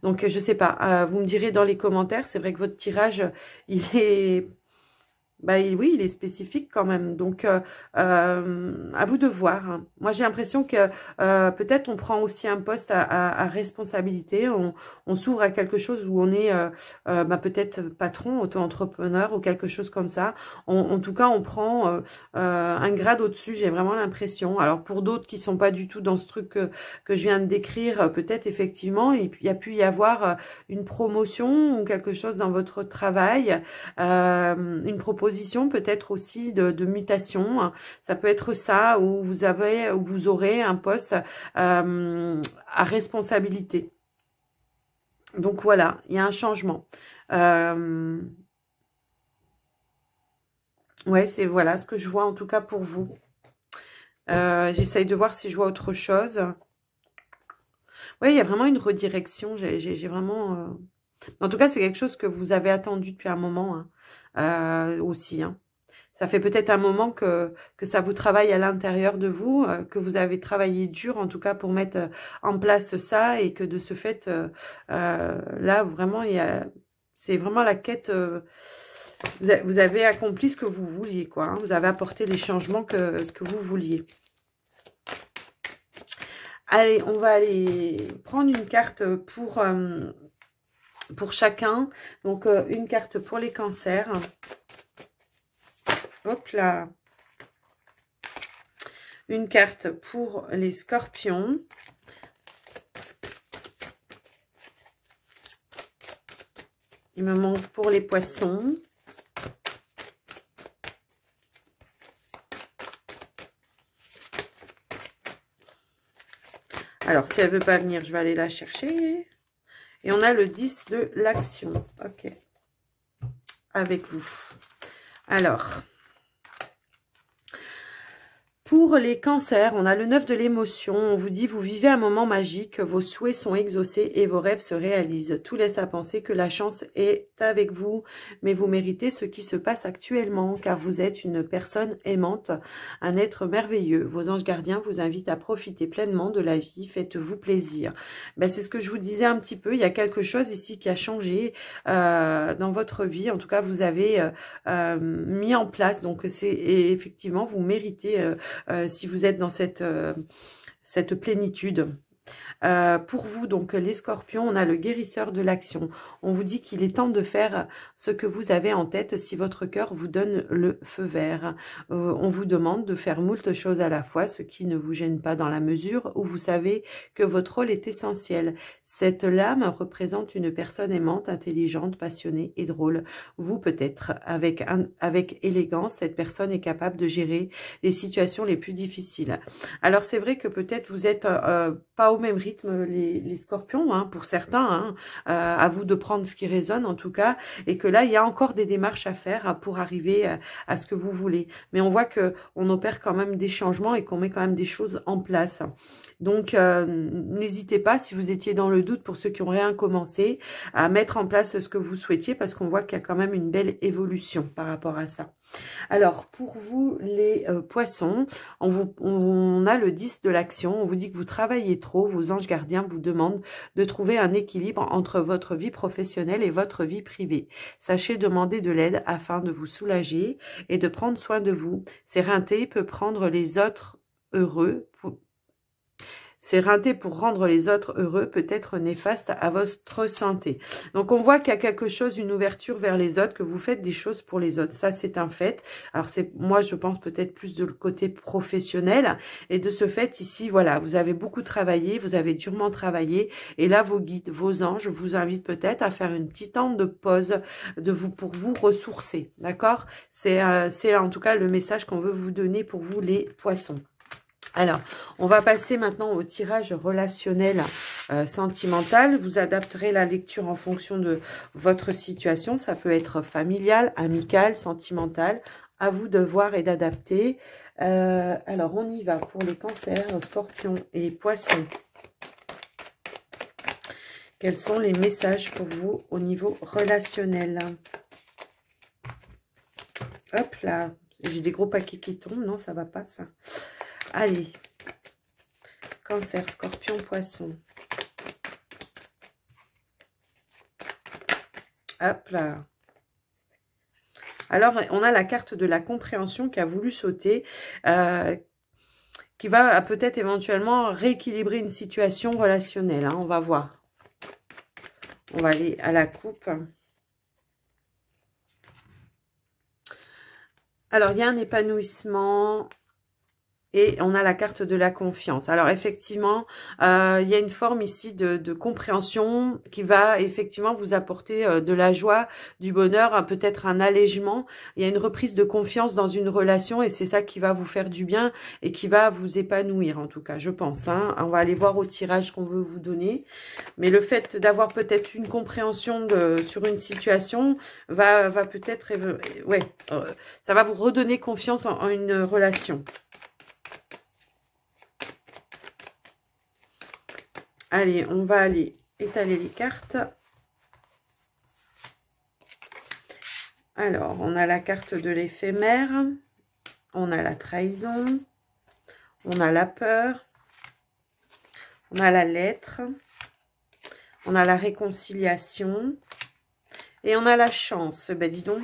Donc je sais pas, vous me direz dans les commentaires, c'est vrai que votre tirage, il est... Bah oui, il est spécifique quand même. Donc, à vous de voir. Hein. Moi, j'ai l'impression que peut-être on prend aussi un poste à responsabilité. On s'ouvre à quelque chose où on est peut-être patron, auto-entrepreneur ou quelque chose comme ça. En tout cas, on prend un grade au-dessus, j'ai vraiment l'impression. Alors, pour d'autres qui sont pas du tout dans ce truc que je viens de décrire, peut-être effectivement, il y a pu y avoir une promotion ou quelque chose dans votre travail, une proposition peut-être aussi de mutation. Ça peut être ça, où vous aurez un poste à responsabilité. Donc voilà, il y a un changement. Ouais, c'est voilà ce que je vois en tout cas pour vous. J'essaye de voir si je vois autre chose. Oui, il y a vraiment une redirection. J'ai vraiment... En tout cas, c'est quelque chose que vous avez attendu depuis un moment, hein, aussi. Hein. Ça fait peut-être un moment que ça vous travaille à l'intérieur de vous, que vous avez travaillé dur, en tout cas, pour mettre en place ça, et que de ce fait, là, vraiment, c'est vraiment la quête... vous avez accompli ce que vous vouliez, quoi. Hein. Vous avez apporté les changements que vous vouliez. Allez, on va aller prendre une carte pour chacun. Donc, une carte pour les cancers. Hop là. Une carte pour les scorpions. Il me manque pour les poissons. Alors, si elle veut pas venir, je vais aller la chercher. Et on a le 10 de l'action. Ok. Avec vous. Alors... Pour les cancers, on a le 9 de l'émotion. On vous dit, vous vivez un moment magique, vos souhaits sont exaucés et vos rêves se réalisent. Tout laisse à penser que la chance est avec vous, mais vous méritez ce qui se passe actuellement, car vous êtes une personne aimante, un être merveilleux. Vos anges gardiens vous invitent à profiter pleinement de la vie, faites-vous plaisir. Ben, c'est ce que je vous disais un petit peu, il y a quelque chose ici qui a changé dans votre vie. En tout cas, vous avez mis en place, donc c'est effectivement, vous méritez si vous êtes dans cette plénitude. Pour vous, donc les scorpions, on a le guérisseur de l'action. On vous dit qu'il est temps de faire ce que vous avez en tête si votre cœur vous donne le feu vert. On vous demande de faire moult choses à la fois, ce qui ne vous gêne pas dans la mesure où vous savez que votre rôle est essentiel. Cette lame représente une personne aimante, intelligente, passionnée et drôle. Vous, peut-être, avec élégance, cette personne est capable de gérer les situations les plus difficiles. Alors, c'est vrai que peut-être vous êtes pas au même rythme, les scorpions, hein, pour certains, hein, à vous de prendre ce qui résonne en tout cas, et que là, il y a encore des démarches à faire pour arriver à ce que vous voulez. Mais on voit qu'on opère quand même des changements et qu'on met quand même des choses en place. Donc, n'hésitez pas, si vous étiez dans le doute, pour ceux qui n'ont rien commencé, à mettre en place ce que vous souhaitiez, parce qu'on voit qu'il y a quand même une belle évolution par rapport à ça. Alors, pour vous, les poissons, on a le 10 de l'action. On vous dit que vous travaillez trop. Vos anges gardiens vous demandent de trouver un équilibre entre votre vie professionnelle et votre vie privée. Sachez demander de l'aide afin de vous soulager et de prendre soin de vous. S'éreinter peut prendre les autres heureux. S'éreinter pour rendre les autres heureux peut être néfaste à votre santé. Donc, on voit qu'il y a quelque chose, une ouverture vers les autres, que vous faites des choses pour les autres. Ça, c'est un fait. Alors, moi, je pense peut-être plus de le côté professionnel. Et de ce fait, ici, voilà, vous avez beaucoup travaillé, vous avez durement travaillé. Et là, vos guides, vos anges vous invitent peut-être à faire une petite temps de pause pour vous ressourcer. D'accord? C'est en tout cas le message qu'on veut vous donner pour vous, les poissons. Alors, on va passer maintenant au tirage relationnel sentimental. Vous adapterez la lecture en fonction de votre situation. Ça peut être familial, amical, sentimental. À vous de voir et d'adapter. Alors, on y va pour les cancers, scorpions et poissons. Quels sont les messages pour vous au niveau relationnel? Hop là, j'ai des gros paquets qui tombent. Non, ça va pas ça. Allez, cancer, scorpion, poisson. Hop là. Alors, on a la carte de la compréhension qui a voulu sauter, qui va peut-être éventuellement rééquilibrer une situation relationnelle. Hein, on va voir. On va aller à la coupe. Alors, il y a un épanouissement. Et on a la carte de la confiance. Alors, effectivement, il y a une forme ici de compréhension qui va effectivement vous apporter de la joie, du bonheur, peut-être un allègement. Il y a une reprise de confiance dans une relation et c'est ça qui va vous faire du bien et qui va vous épanouir, en tout cas, je pense. Hein. On va aller voir au tirage qu'on veut vous donner. Mais le fait d'avoir peut-être une compréhension sur une situation va peut-être... ouais, ça va vous redonner confiance en une relation. Allez, on va aller étaler les cartes. Alors, on a la carte de l'éphémère. On a la trahison. On a la peur. On a la lettre. On a la réconciliation. Et on a la chance. Ben, dis donc.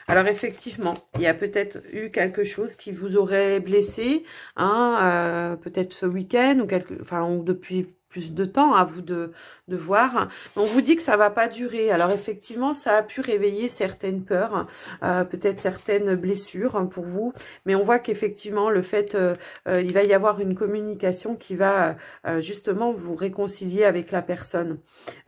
Alors, effectivement, il y a peut-être eu quelque chose qui vous aurait blessé. Hein, peut-être ce week-end ou depuis plus de temps, à vous de voir. On vous dit que ça va pas durer. Alors effectivement, ça a pu réveiller certaines peurs, peut-être certaines blessures pour vous, mais on voit qu'effectivement, le fait, il va y avoir une communication qui va justement vous réconcilier avec la personne.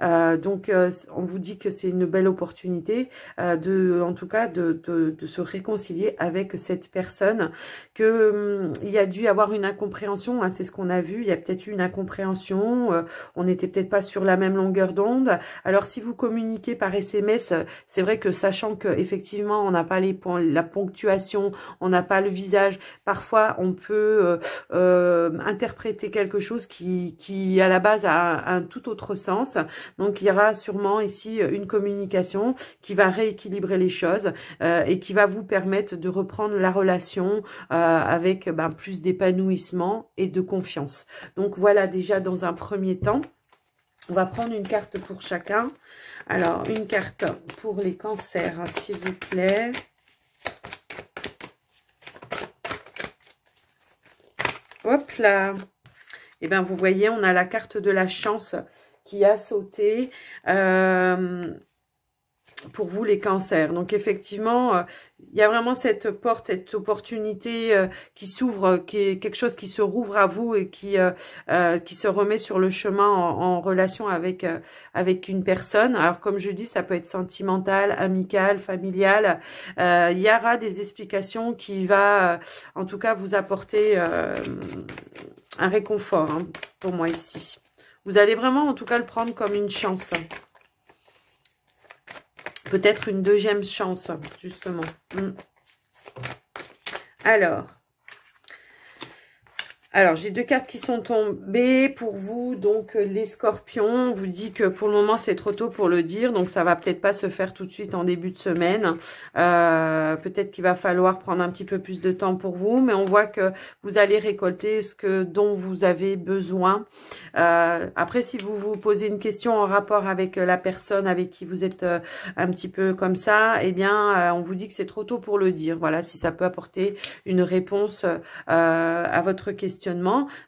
Donc, on vous dit que c'est une belle opportunité en tout cas, de se réconcilier avec cette personne, que il y a dû y avoir une incompréhension, hein, c'est ce qu'on a vu, il y a peut-être eu une incompréhension, on n'était peut-être pas sur la même longueur d'onde. Alors, si vous communiquez par SMS, c'est vrai que sachant que effectivement on n'a pas la ponctuation, on n'a pas le visage, parfois on peut interpréter quelque chose qui à la base a un tout autre sens. Donc, il y aura sûrement ici une communication qui va rééquilibrer les choses et qui va vous permettre de reprendre la relation avec plus d'épanouissement et de confiance. Donc, voilà déjà dans un premier temps. On va prendre une carte pour chacun. Alors, une carte pour les cancers, s'il vous plaît. Hop là. Et bien, vous voyez, on a la carte de la chance qui a sauté. Pour vous les cancers. Donc effectivement, il y a vraiment cette porte, cette opportunité qui s'ouvre, qui est quelque chose qui se rouvre à vous et qui se remet sur le chemin en relation avec avec une personne. Alors comme je dis, ça peut être sentimental, amical, familial. Il y aura des explications qui va en tout cas vous apporter un réconfort hein, pour moi ici. Vous allez vraiment en tout cas le prendre comme une chance. Peut-être une deuxième chance, justement. Alors, j'ai deux cartes qui sont tombées pour vous. Donc, les scorpions, on vous dit que pour le moment, c'est trop tôt pour le dire. Donc, ça va peut-être pas se faire tout de suite en début de semaine. Peut-être qu'il va falloir prendre un petit peu plus de temps pour vous. Mais on voit que vous allez récolter dont vous avez besoin. Après, si vous vous posez une question en rapport avec la personne avec qui vous êtes un petit peu comme ça, eh bien, on vous dit que c'est trop tôt pour le dire. Voilà, si ça peut apporter une réponse à votre question.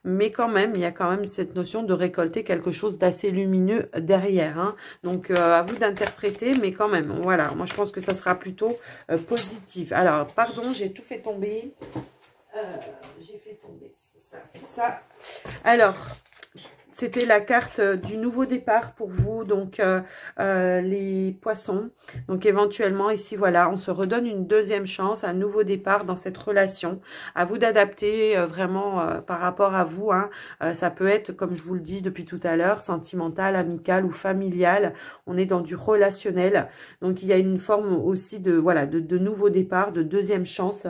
Mais quand même, il y a quand même cette notion de récolter quelque chose d'assez lumineux derrière. Hein. Donc, à vous d'interpréter, mais quand même, voilà. Moi, je pense que ça sera plutôt positif. Alors, pardon, j'ai tout fait tomber. J'ai fait tomber ça et ça. Alors, c'était la carte du nouveau départ pour vous, donc les poissons. Donc éventuellement ici, voilà, on se redonne une deuxième chance, un nouveau départ dans cette relation. À vous d'adapter vraiment par rapport à vous. Hein. Ça peut être, comme je vous le dis depuis tout à l'heure, sentimental, amical ou familial. On est dans du relationnel. Donc il y a une forme aussi de, voilà, de nouveau départ, de deuxième chance.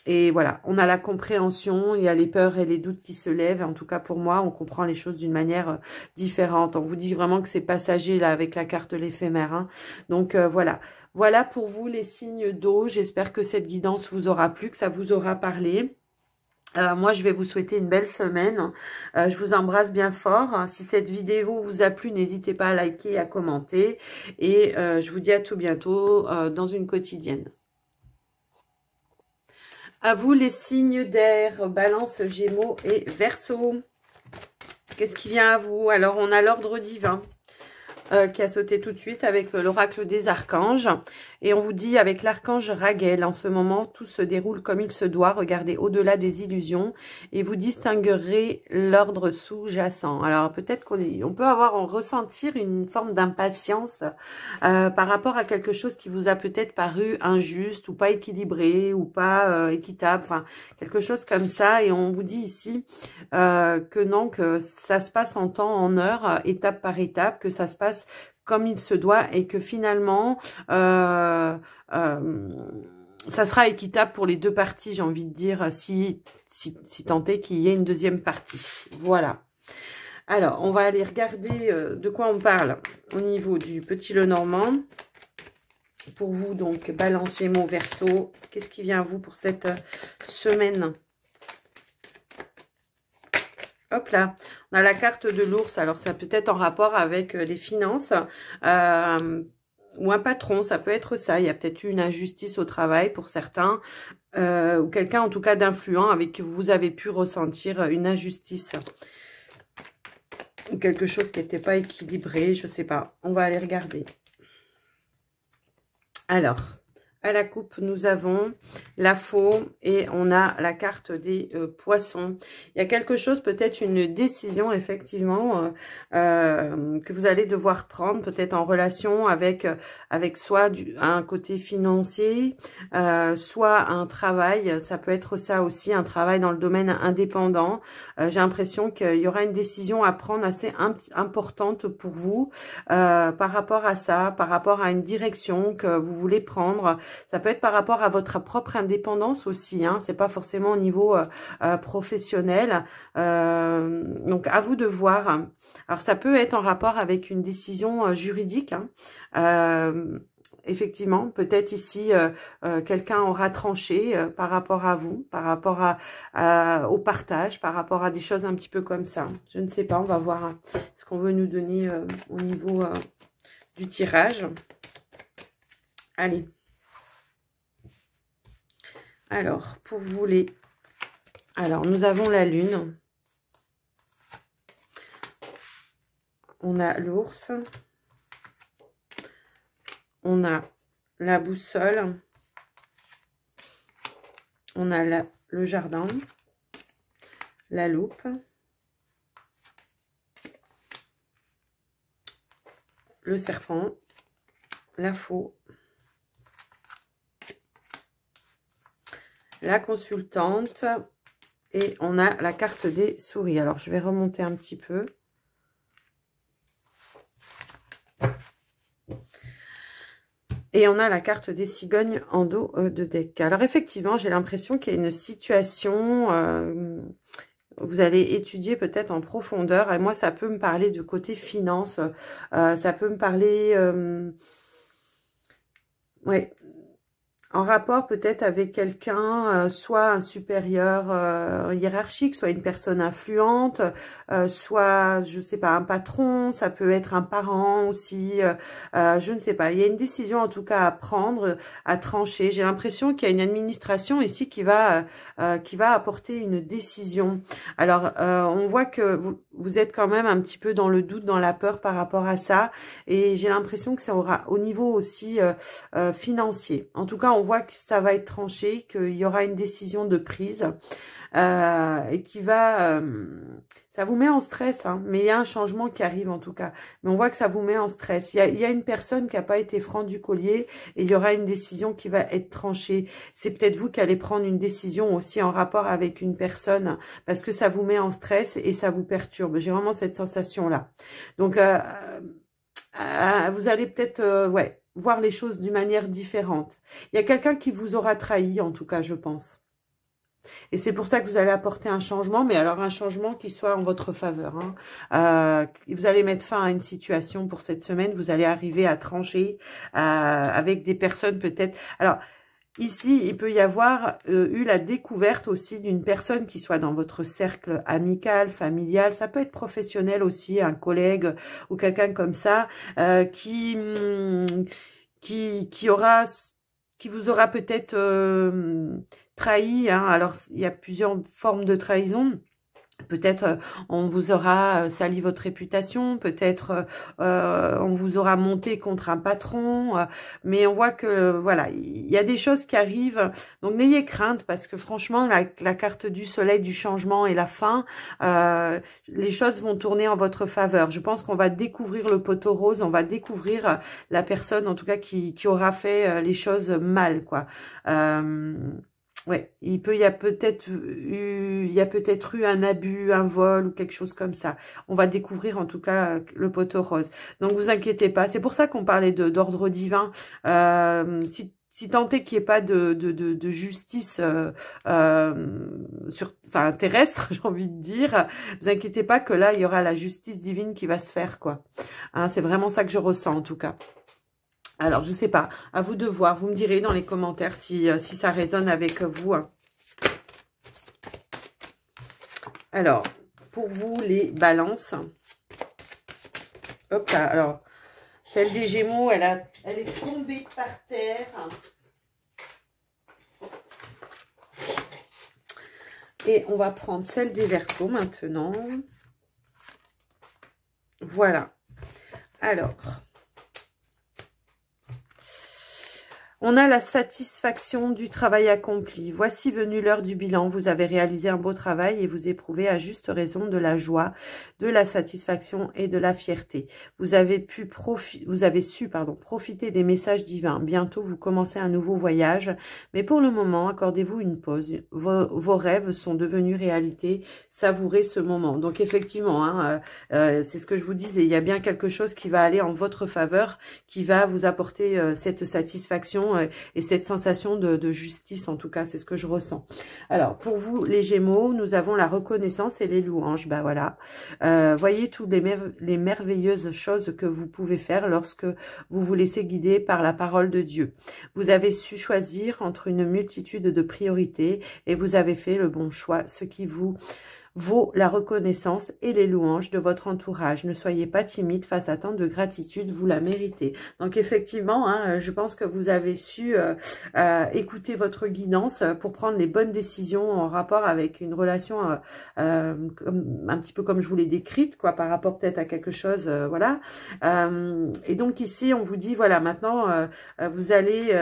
Et voilà, on a la compréhension, il y a les peurs et les doutes qui se lèvent. En tout cas, pour moi, on comprend les choses d'une manière différente. On vous dit vraiment que c'est passager, là, avec la carte de l'éphémère. Hein. Donc, voilà. Voilà pour vous, les signes d'eau. J'espère que cette guidance vous aura plu, que ça vous aura parlé. Moi, je vais vous souhaiter une belle semaine. Je vous embrasse bien fort. Si cette vidéo vous a plu, n'hésitez pas à liker et à commenter. Et je vous dis à tout bientôt dans une quotidienne. À vous les signes d'air, Balance, Gémeaux et Verseau. Qu'est-ce qui vient à vous? Alors, on a l'ordre divin qui a sauté tout de suite avec l'oracle des archanges. Et on vous dit avec l'archange Raguel, en ce moment, tout se déroule comme il se doit. Regardez au-delà des illusions et vous distinguerez l'ordre sous-jacent. Alors peut-être qu'on peut ressentir une forme d'impatience par rapport à quelque chose qui vous a peut-être paru injuste ou pas équilibré ou pas équitable. Enfin, quelque chose comme ça. Et on vous dit ici que non, que ça se passe en temps, en heure, étape par étape, que ça se passe comme il se doit et que finalement ça sera équitable pour les deux parties, j'ai envie de dire, si tant est qu'il y ait une deuxième partie. Voilà. Alors, on va aller regarder de quoi on parle au niveau du petit Lenormand. Pour vous, donc, Balance, Gémeaux, Verseau, qu'est-ce qui vient à vous pour cette semaine ? Hop là, on a la carte de l'ours. Alors, ça peut être en rapport avec les finances ou un patron. Ça peut être ça. Il y a peut-être eu une injustice au travail pour certains ou quelqu'un en tout cas d'influent avec qui vous avez pu ressentir une injustice. Ou quelque chose qui n'était pas équilibré. Je ne sais pas. On va aller regarder. Alors... À la coupe, nous avons la faux et on a la carte des poissons. Il y a quelque chose, peut-être une décision, effectivement, que vous allez devoir prendre, peut-être en relation avec soit un côté financier, soit un travail. Ça peut être ça aussi, un travail dans le domaine indépendant. J'ai l'impression qu'il y aura une décision à prendre assez importante pour vous par rapport à ça, par rapport à une direction que vous voulez prendre. Ça peut être par rapport à votre propre indépendance aussi, hein. C'est pas forcément au niveau professionnel. Donc, à vous de voir. Alors, ça peut être en rapport avec une décision juridique, hein. Effectivement, peut-être ici, quelqu'un aura tranché par rapport à vous, par rapport au partage, par rapport à des choses un petit peu comme ça. Je ne sais pas, on va voir ce qu'on veut nous donner au niveau du tirage. Allez. Alors, pour vous les Alors, nous avons la lune. On a l'ours. On a la boussole. On a le jardin. La loupe. Le serpent. La faux. La consultante. Et on a la carte des souris. Alors, je vais remonter un petit peu. Et on a la carte des cigognes en dos de deck. Alors, effectivement, j'ai l'impression qu'il y a une situation... vous allez étudier peut-être en profondeur. Et moi, ça peut me parler du côté finance. Ça peut me parler... ouais, en rapport peut-être avec quelqu'un, soit un supérieur hiérarchique, soit une personne influente, soit, je ne sais pas, un patron, ça peut être un parent aussi, je ne sais pas. Il y a une décision en tout cas à prendre, à trancher. J'ai l'impression qu'il y a une administration ici qui va apporter une décision. Alors, on voit que vous êtes quand même un petit peu dans le doute, dans la peur par rapport à ça. Et j'ai l'impression que ça aura au niveau aussi financier. En tout cas, on voit que ça va être tranché, qu'il y aura une décision de prise et qui va... ça vous met en stress, hein, mais il y a un changement qui arrive en tout cas. Mais on voit que ça vous met en stress. Il y a une personne qui n'a pas été franc du collier et il y aura une décision qui va être tranchée. C'est peut-être vous qui allez prendre une décision aussi en rapport avec une personne parce que ça vous met en stress et ça vous perturbe. J'ai vraiment cette sensation-là. Donc, vous allez peut-être... ouais, voir les choses d'une manière différente. Il y a quelqu'un qui vous aura trahi, en tout cas, je pense. Et c'est pour ça que vous allez apporter un changement, mais alors un changement qui soit en votre faveur. Hein. Vous allez mettre fin à une situation pour cette semaine, vous allez arriver à trancher avec des personnes peut-être... Alors, ici, il peut y avoir eu la découverte aussi d'une personne qui soit dans votre cercle amical, familial. Ça peut être professionnel aussi, un collègue ou quelqu'un comme ça qui vous aura peut-être trahi. Hein. Alors, il y a plusieurs formes de trahison. Peut-être on vous aura sali votre réputation, peut-être on vous aura monté contre un patron, mais on voit que voilà, il y a des choses qui arrivent, donc n'ayez crainte parce que franchement la carte du soleil, du changement et la fin, les choses vont tourner en votre faveur. Je pense qu'on va découvrir le poteau rose, on va découvrir la personne en tout cas qui aura fait les choses mal, quoi. Ouais, il y a peut-être eu un abus, un vol ou quelque chose comme ça. On va découvrir en tout cas le poteau rose. Donc vous inquiétez pas. C'est pour ça qu'on parlait d'ordre divin. Si tant est qu'il n'y ait pas de justice terrestre, j'ai envie de dire, vous inquiétez pas que là il y aura la justice divine qui va se faire, quoi. Hein, c'est vraiment ça que je ressens en tout cas. Alors, je ne sais pas, à vous de voir. Vous me direz dans les commentaires si ça résonne avec vous. Hein. Alors, pour vous, les balances. Hop là, alors, celle des Gémeaux, elle est tombée par terre. Et on va prendre celle des Verseaux maintenant. Voilà. Alors... on a la satisfaction du travail accompli. Voici venue l'heure du bilan. Vous avez réalisé un beau travail et vous éprouvez à juste raison de la joie, de la satisfaction et de la fierté. Vous avez su profiter des messages divins. Bientôt, vous commencez un nouveau voyage. Mais pour le moment, accordez-vous une pause. Vos rêves sont devenus réalité. Savourez ce moment. Donc, effectivement, hein, c'est ce que je vous disais. Il y a bien quelque chose qui va aller en votre faveur, qui va vous apporter cette satisfaction et cette sensation de justice, en tout cas, c'est ce que je ressens. Alors, pour vous, les Gémeaux, nous avons la reconnaissance et les louanges. Ben voilà, voyez toutes les merveilleuses choses que vous pouvez faire lorsque vous vous laissez guider par la parole de Dieu. Vous avez su choisir entre une multitude de priorités et vous avez fait le bon choix, ce qui vous vaut la reconnaissance et les louanges de votre entourage. Ne soyez pas timide face à tant de gratitude, vous la méritez. Donc effectivement, hein, je pense que vous avez su écouter votre guidance pour prendre les bonnes décisions en rapport avec une relation un petit peu comme je vous l'ai décrite, quoi, par rapport peut-être à quelque chose, voilà. Et donc ici, on vous dit, voilà, maintenant, vous allez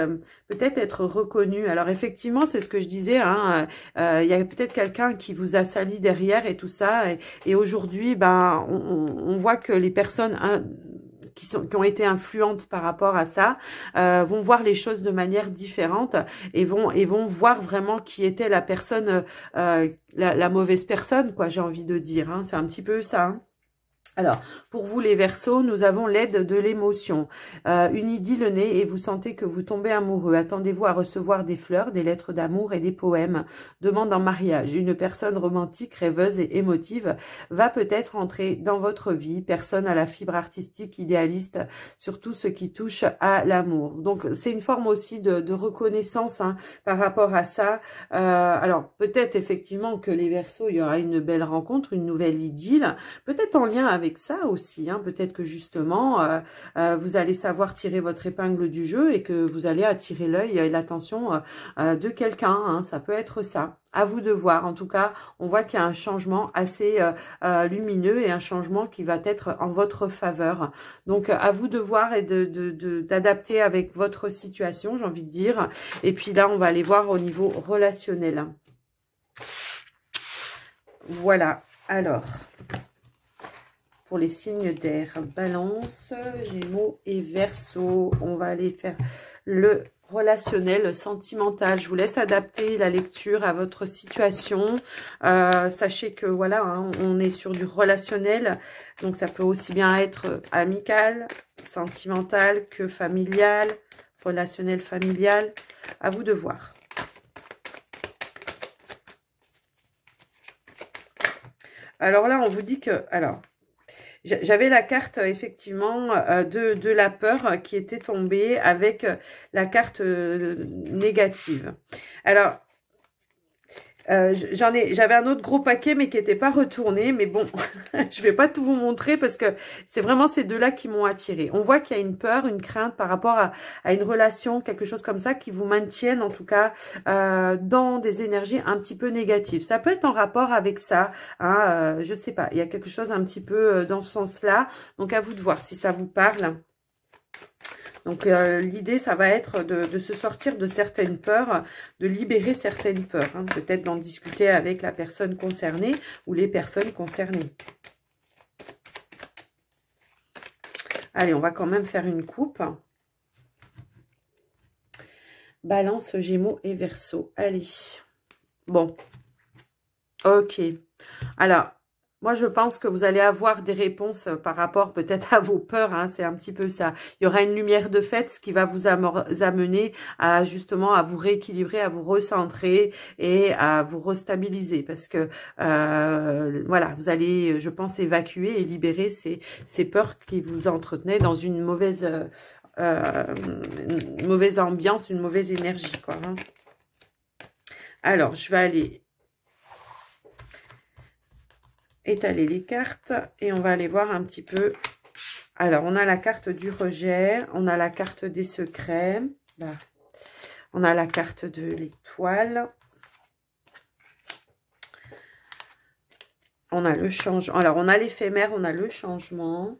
peut-être être reconnu. Alors effectivement, c'est ce que je disais, hein, il y a peut-être quelqu'un qui vous a sali derrière et tout ça, et aujourd'hui, ben, on voit que les personnes qui ont été influentes par rapport à ça, vont voir les choses de manière différente et vont voir vraiment qui était la personne, la mauvaise personne, quoi, j'ai envie de dire, hein, c'est un petit peu ça, hein. Alors, pour vous les Verseaux, nous avons l'aide de l'émotion. Une idylle naît et vous sentez que vous tombez amoureux. Attendez-vous à recevoir des fleurs, des lettres d'amour et des poèmes. Demande en mariage. Une personne romantique, rêveuse et émotive va peut-être entrer dans votre vie. Personne à la fibre artistique, idéaliste, surtout ce qui touche à l'amour. Donc, c'est une forme aussi de reconnaissance, hein, par rapport à ça. Alors, peut-être effectivement que les Verseaux, il y aura une belle rencontre, une nouvelle idylle. Peut-être en lien avec ça aussi, hein. Peut-être que justement, vous allez savoir tirer votre épingle du jeu et que vous allez attirer l'œil et l'attention de quelqu'un, hein. Ça peut être ça. À vous de voir. En tout cas, on voit qu'il y a un changement assez lumineux et un changement qui va être en votre faveur. Donc, à vous de voir et d'adapter avec votre situation, j'ai envie de dire. Et puis là, on va aller voir au niveau relationnel. Voilà. Alors, pour les signes d'air, Balance, Gémeaux et Verseau. On va aller faire le relationnel, sentimental. Je vous laisse adapter la lecture à votre situation. Sachez que voilà, hein, on est sur du relationnel. Donc ça peut aussi bien être amical, sentimental que familial, relationnel familial. À vous de voir. Alors là, on vous dit que... Alors, j'avais la carte, effectivement, de la peur qui était tombée avec la carte négative. Alors, j'avais un autre gros paquet, mais qui n'était pas retourné. Mais bon, je vais pas tout vous montrer parce que c'est vraiment ces deux-là qui m'ont attiré. On voit qu'il y a une peur, une crainte par rapport à une relation, quelque chose comme ça, qui vous maintiennent, en tout cas, dans des énergies un petit peu négatives. Ça peut être en rapport avec ça, hein, je sais pas. Il y a quelque chose un petit peu dans ce sens-là. Donc, à vous de voir si ça vous parle. Donc, l'idée, ça va être de se sortir de certaines peurs, de libérer certaines peurs. Hein, peut-être d'en discuter avec la personne concernée ou les personnes concernées. Allez, on va quand même faire une coupe. Balance, Gémeaux et Verseau. Allez. Bon. Ok. Alors... Moi, je pense que vous allez avoir des réponses par rapport peut-être à vos peurs, hein, c'est un petit peu ça. Il y aura une lumière de fête, ce qui va vous amener à justement à vous rééquilibrer, à vous recentrer et à vous restabiliser. Parce que, voilà, vous allez, je pense, évacuer et libérer ces peurs qui vous entretenaient dans une mauvaise ambiance, une mauvaise énergie, quoi. Hein. Alors, je vais aller... étaler les cartes et on va aller voir un petit peu. Alors, on a la carte du rejet, on a la carte des secrets, là. On a la carte de l'étoile, on a le changement. Alors, on a l'éphémère, on a le changement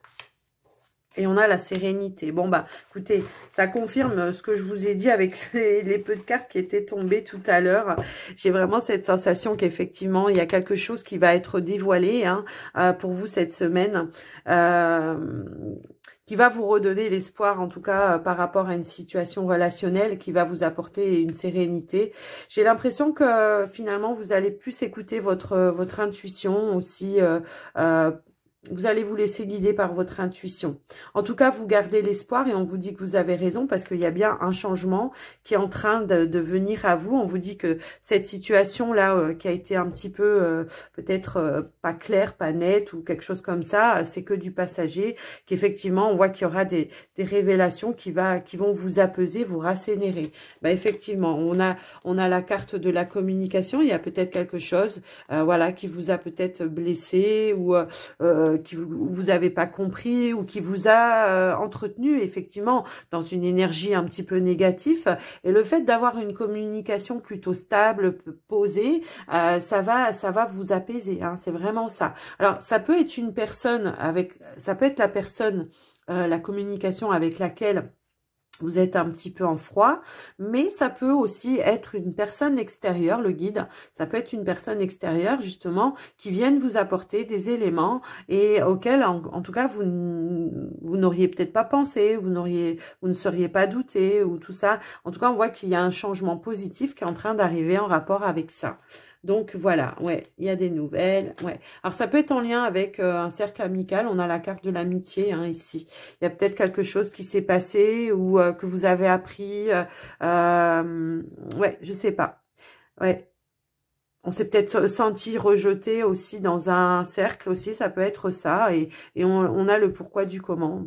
et on a la sérénité. Bon, bah, écoutez, ça confirme ce que je vous ai dit avec les peu de cartes qui étaient tombées tout à l'heure. J'ai vraiment cette sensation qu'effectivement, il y a quelque chose qui va être dévoilé, hein, pour vous cette semaine, qui va vous redonner l'espoir, en tout cas, par rapport à une situation relationnelle, qui va vous apporter une sérénité. J'ai l'impression que, finalement, vous allez plus écouter votre intuition aussi, vous allez vous laisser guider par votre intuition. En tout cas, vous gardez l'espoir et on vous dit que vous avez raison parce qu'il y a bien un changement qui est en train de venir à vous. On vous dit que cette situation-là qui a été un petit peu peut-être pas claire, pas nette ou quelque chose comme ça, c'est que du passager, qu'effectivement, on voit qu'il y aura des révélations qui vont vous apaiser, vous rassénérer. Bah, effectivement, on a la carte de la communication. Il y a peut-être quelque chose voilà, qui vous a peut-être blessé ou qui vous avez pas compris ou qui vous a entretenu effectivement dans une énergie un petit peu négative. Et le fait d'avoir une communication plutôt stable, posée, ça va vous apaiser, hein, c'est vraiment ça. Alors ça peut être une personne ça peut être la personne, la communication avec laquelle vous êtes un petit peu en froid, mais ça peut aussi être une personne extérieure, le guide, ça peut être une personne extérieure justement qui vienne vous apporter des éléments et auxquels en tout cas vous n'auriez peut-être pas pensé, vous ne seriez pas douté ou tout ça. En tout cas, on voit qu'il y a un changement positif qui est en train d'arriver en rapport avec ça. Donc voilà, ouais, il y a des nouvelles, ouais. Alors ça peut être en lien avec un cercle amical, on a la carte de l'amitié hein, ici. Il y a peut-être quelque chose qui s'est passé ou que vous avez appris, ouais, je sais pas, ouais. On s'est peut-être senti rejeté aussi dans un cercle aussi, ça peut être ça, et on a le pourquoi du comment.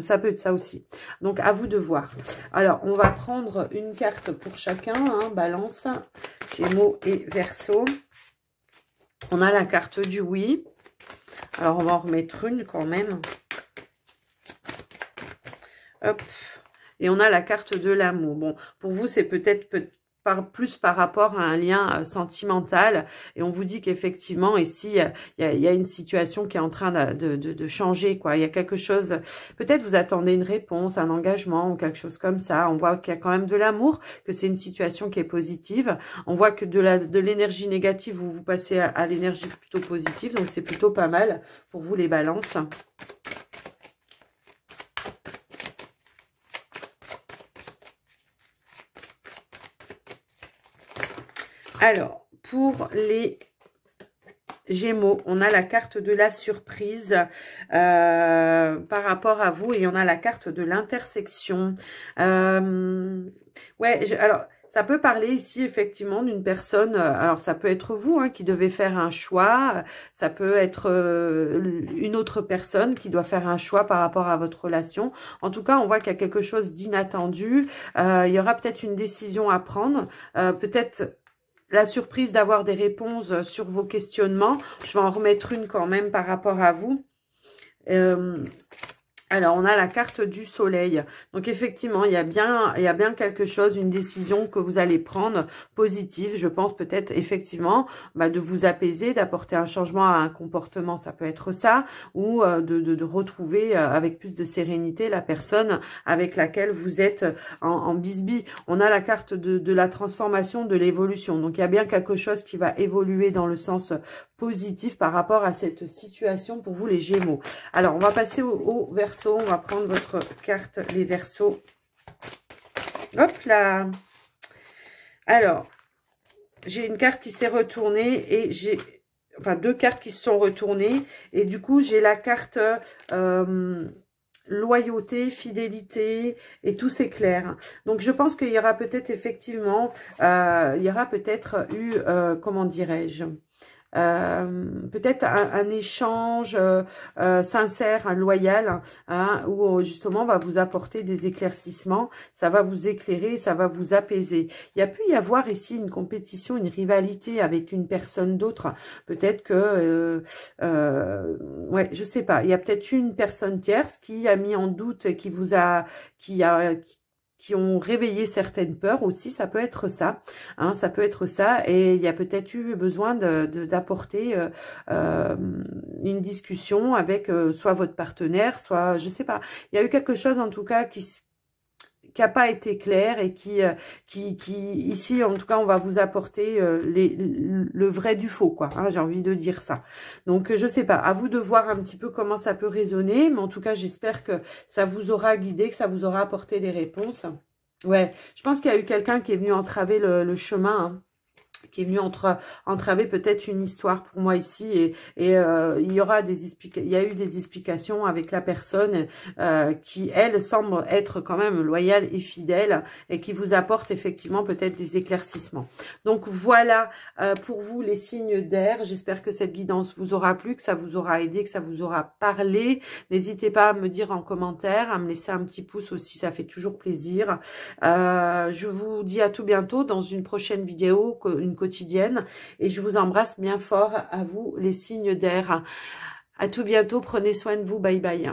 Ça peut être ça aussi. Donc, à vous de voir. Alors, on va prendre une carte pour chacun. Hein, Balance, Gémeaux et Verseau. On a la carte du oui. Alors, on va en remettre une quand même. Hop. Et on a la carte de l'amour. Bon, pour vous, c'est peut-être plus par rapport à un lien sentimental, et on vous dit qu'effectivement ici il y a une situation qui est en train de changer, quoi. Il y a quelque chose, peut-être vous attendez une réponse, un engagement ou quelque chose comme ça. On voit qu'il y a quand même de l'amour, que c'est une situation qui est positive. On voit que de l'énergie négative vous passez à l'énergie plutôt positive, donc c'est plutôt pas mal pour vous les balances. Alors, pour les Gémeaux, on a la carte de la surprise par rapport à vous et on a la carte de l'intersection. Ouais, alors, ça peut parler ici effectivement d'une personne, alors ça peut être vous hein, qui devez faire un choix, ça peut être une autre personne qui doit faire un choix par rapport à votre relation. En tout cas, on voit qu'il y a quelque chose d'inattendu, il y aura peut-être une décision à prendre, peut-être la surprise d'avoir des réponses sur vos questionnements. Je vais en remettre une quand même par rapport à vous. Alors, on a la carte du soleil. Donc, effectivement, il y a bien quelque chose, une décision que vous allez prendre positive. Je pense peut-être, effectivement, de vous apaiser, d'apporter un changement à un comportement. Ça peut être ça. Ou de retrouver avec plus de sérénité la personne avec laquelle vous êtes en bisbille. On a la carte de la transformation, de l'évolution. Donc, il y a bien quelque chose qui va évoluer dans le sens positif par rapport à cette situation pour vous, les Gémeaux. Alors, on va passer au Verseau. On va prendre votre carte, les Verseaux. Hop là. Alors, j'ai une carte qui s'est retournée et j'ai... Enfin, deux cartes qui se sont retournées. Et du coup, j'ai la carte... loyauté, fidélité et tout s'éclaire. Donc je pense qu'il y aura peut-être effectivement, il y aura peut-être eu, comment dirais-je, peut-être un échange sincère, loyal, hein, où justement on va vous apporter des éclaircissements, ça va vous éclairer, ça va vous apaiser. Il y a pu y avoir ici une compétition, une rivalité avec une personne d'autre. Peut-être que, ouais, je sais pas, il y a peut-être une personne tierce qui a mis en doute, qui ont réveillé certaines peurs aussi, ça peut être ça, hein, ça peut être ça, et il y a peut-être eu besoin d'apporter une discussion avec soit votre partenaire, soit, je sais pas, il y a eu quelque chose en tout cas qui n'a pas été clair et qui ici en tout cas on va vous apporter le vrai du faux, quoi, hein, j'ai envie de dire ça. Donc je sais pas, à vous de voir un petit peu comment ça peut résonner, mais en tout cas j'espère que ça vous aura guidé, que ça vous aura apporté des réponses. Ouais, je pense qu'il y a eu quelqu'un qui est venu entraver le chemin, hein. qui est venu entraver peut-être une histoire pour moi ici, et il y aura il y a eu des explications avec la personne qui, elle, semble être quand même loyale et fidèle, et qui vous apporte effectivement peut-être des éclaircissements. Donc voilà pour vous les signes d'air. J'espère que cette guidance vous aura plu, que ça vous aura aidé, que ça vous aura parlé. N'hésitez pas à me dire en commentaire, à me laisser un petit pouce aussi, ça fait toujours plaisir. Je vous dis à tout bientôt dans une prochaine vidéo, une quotidienne, et je vous embrasse bien fort à vous les signes d'air. À tout bientôt, prenez soin de vous, bye bye.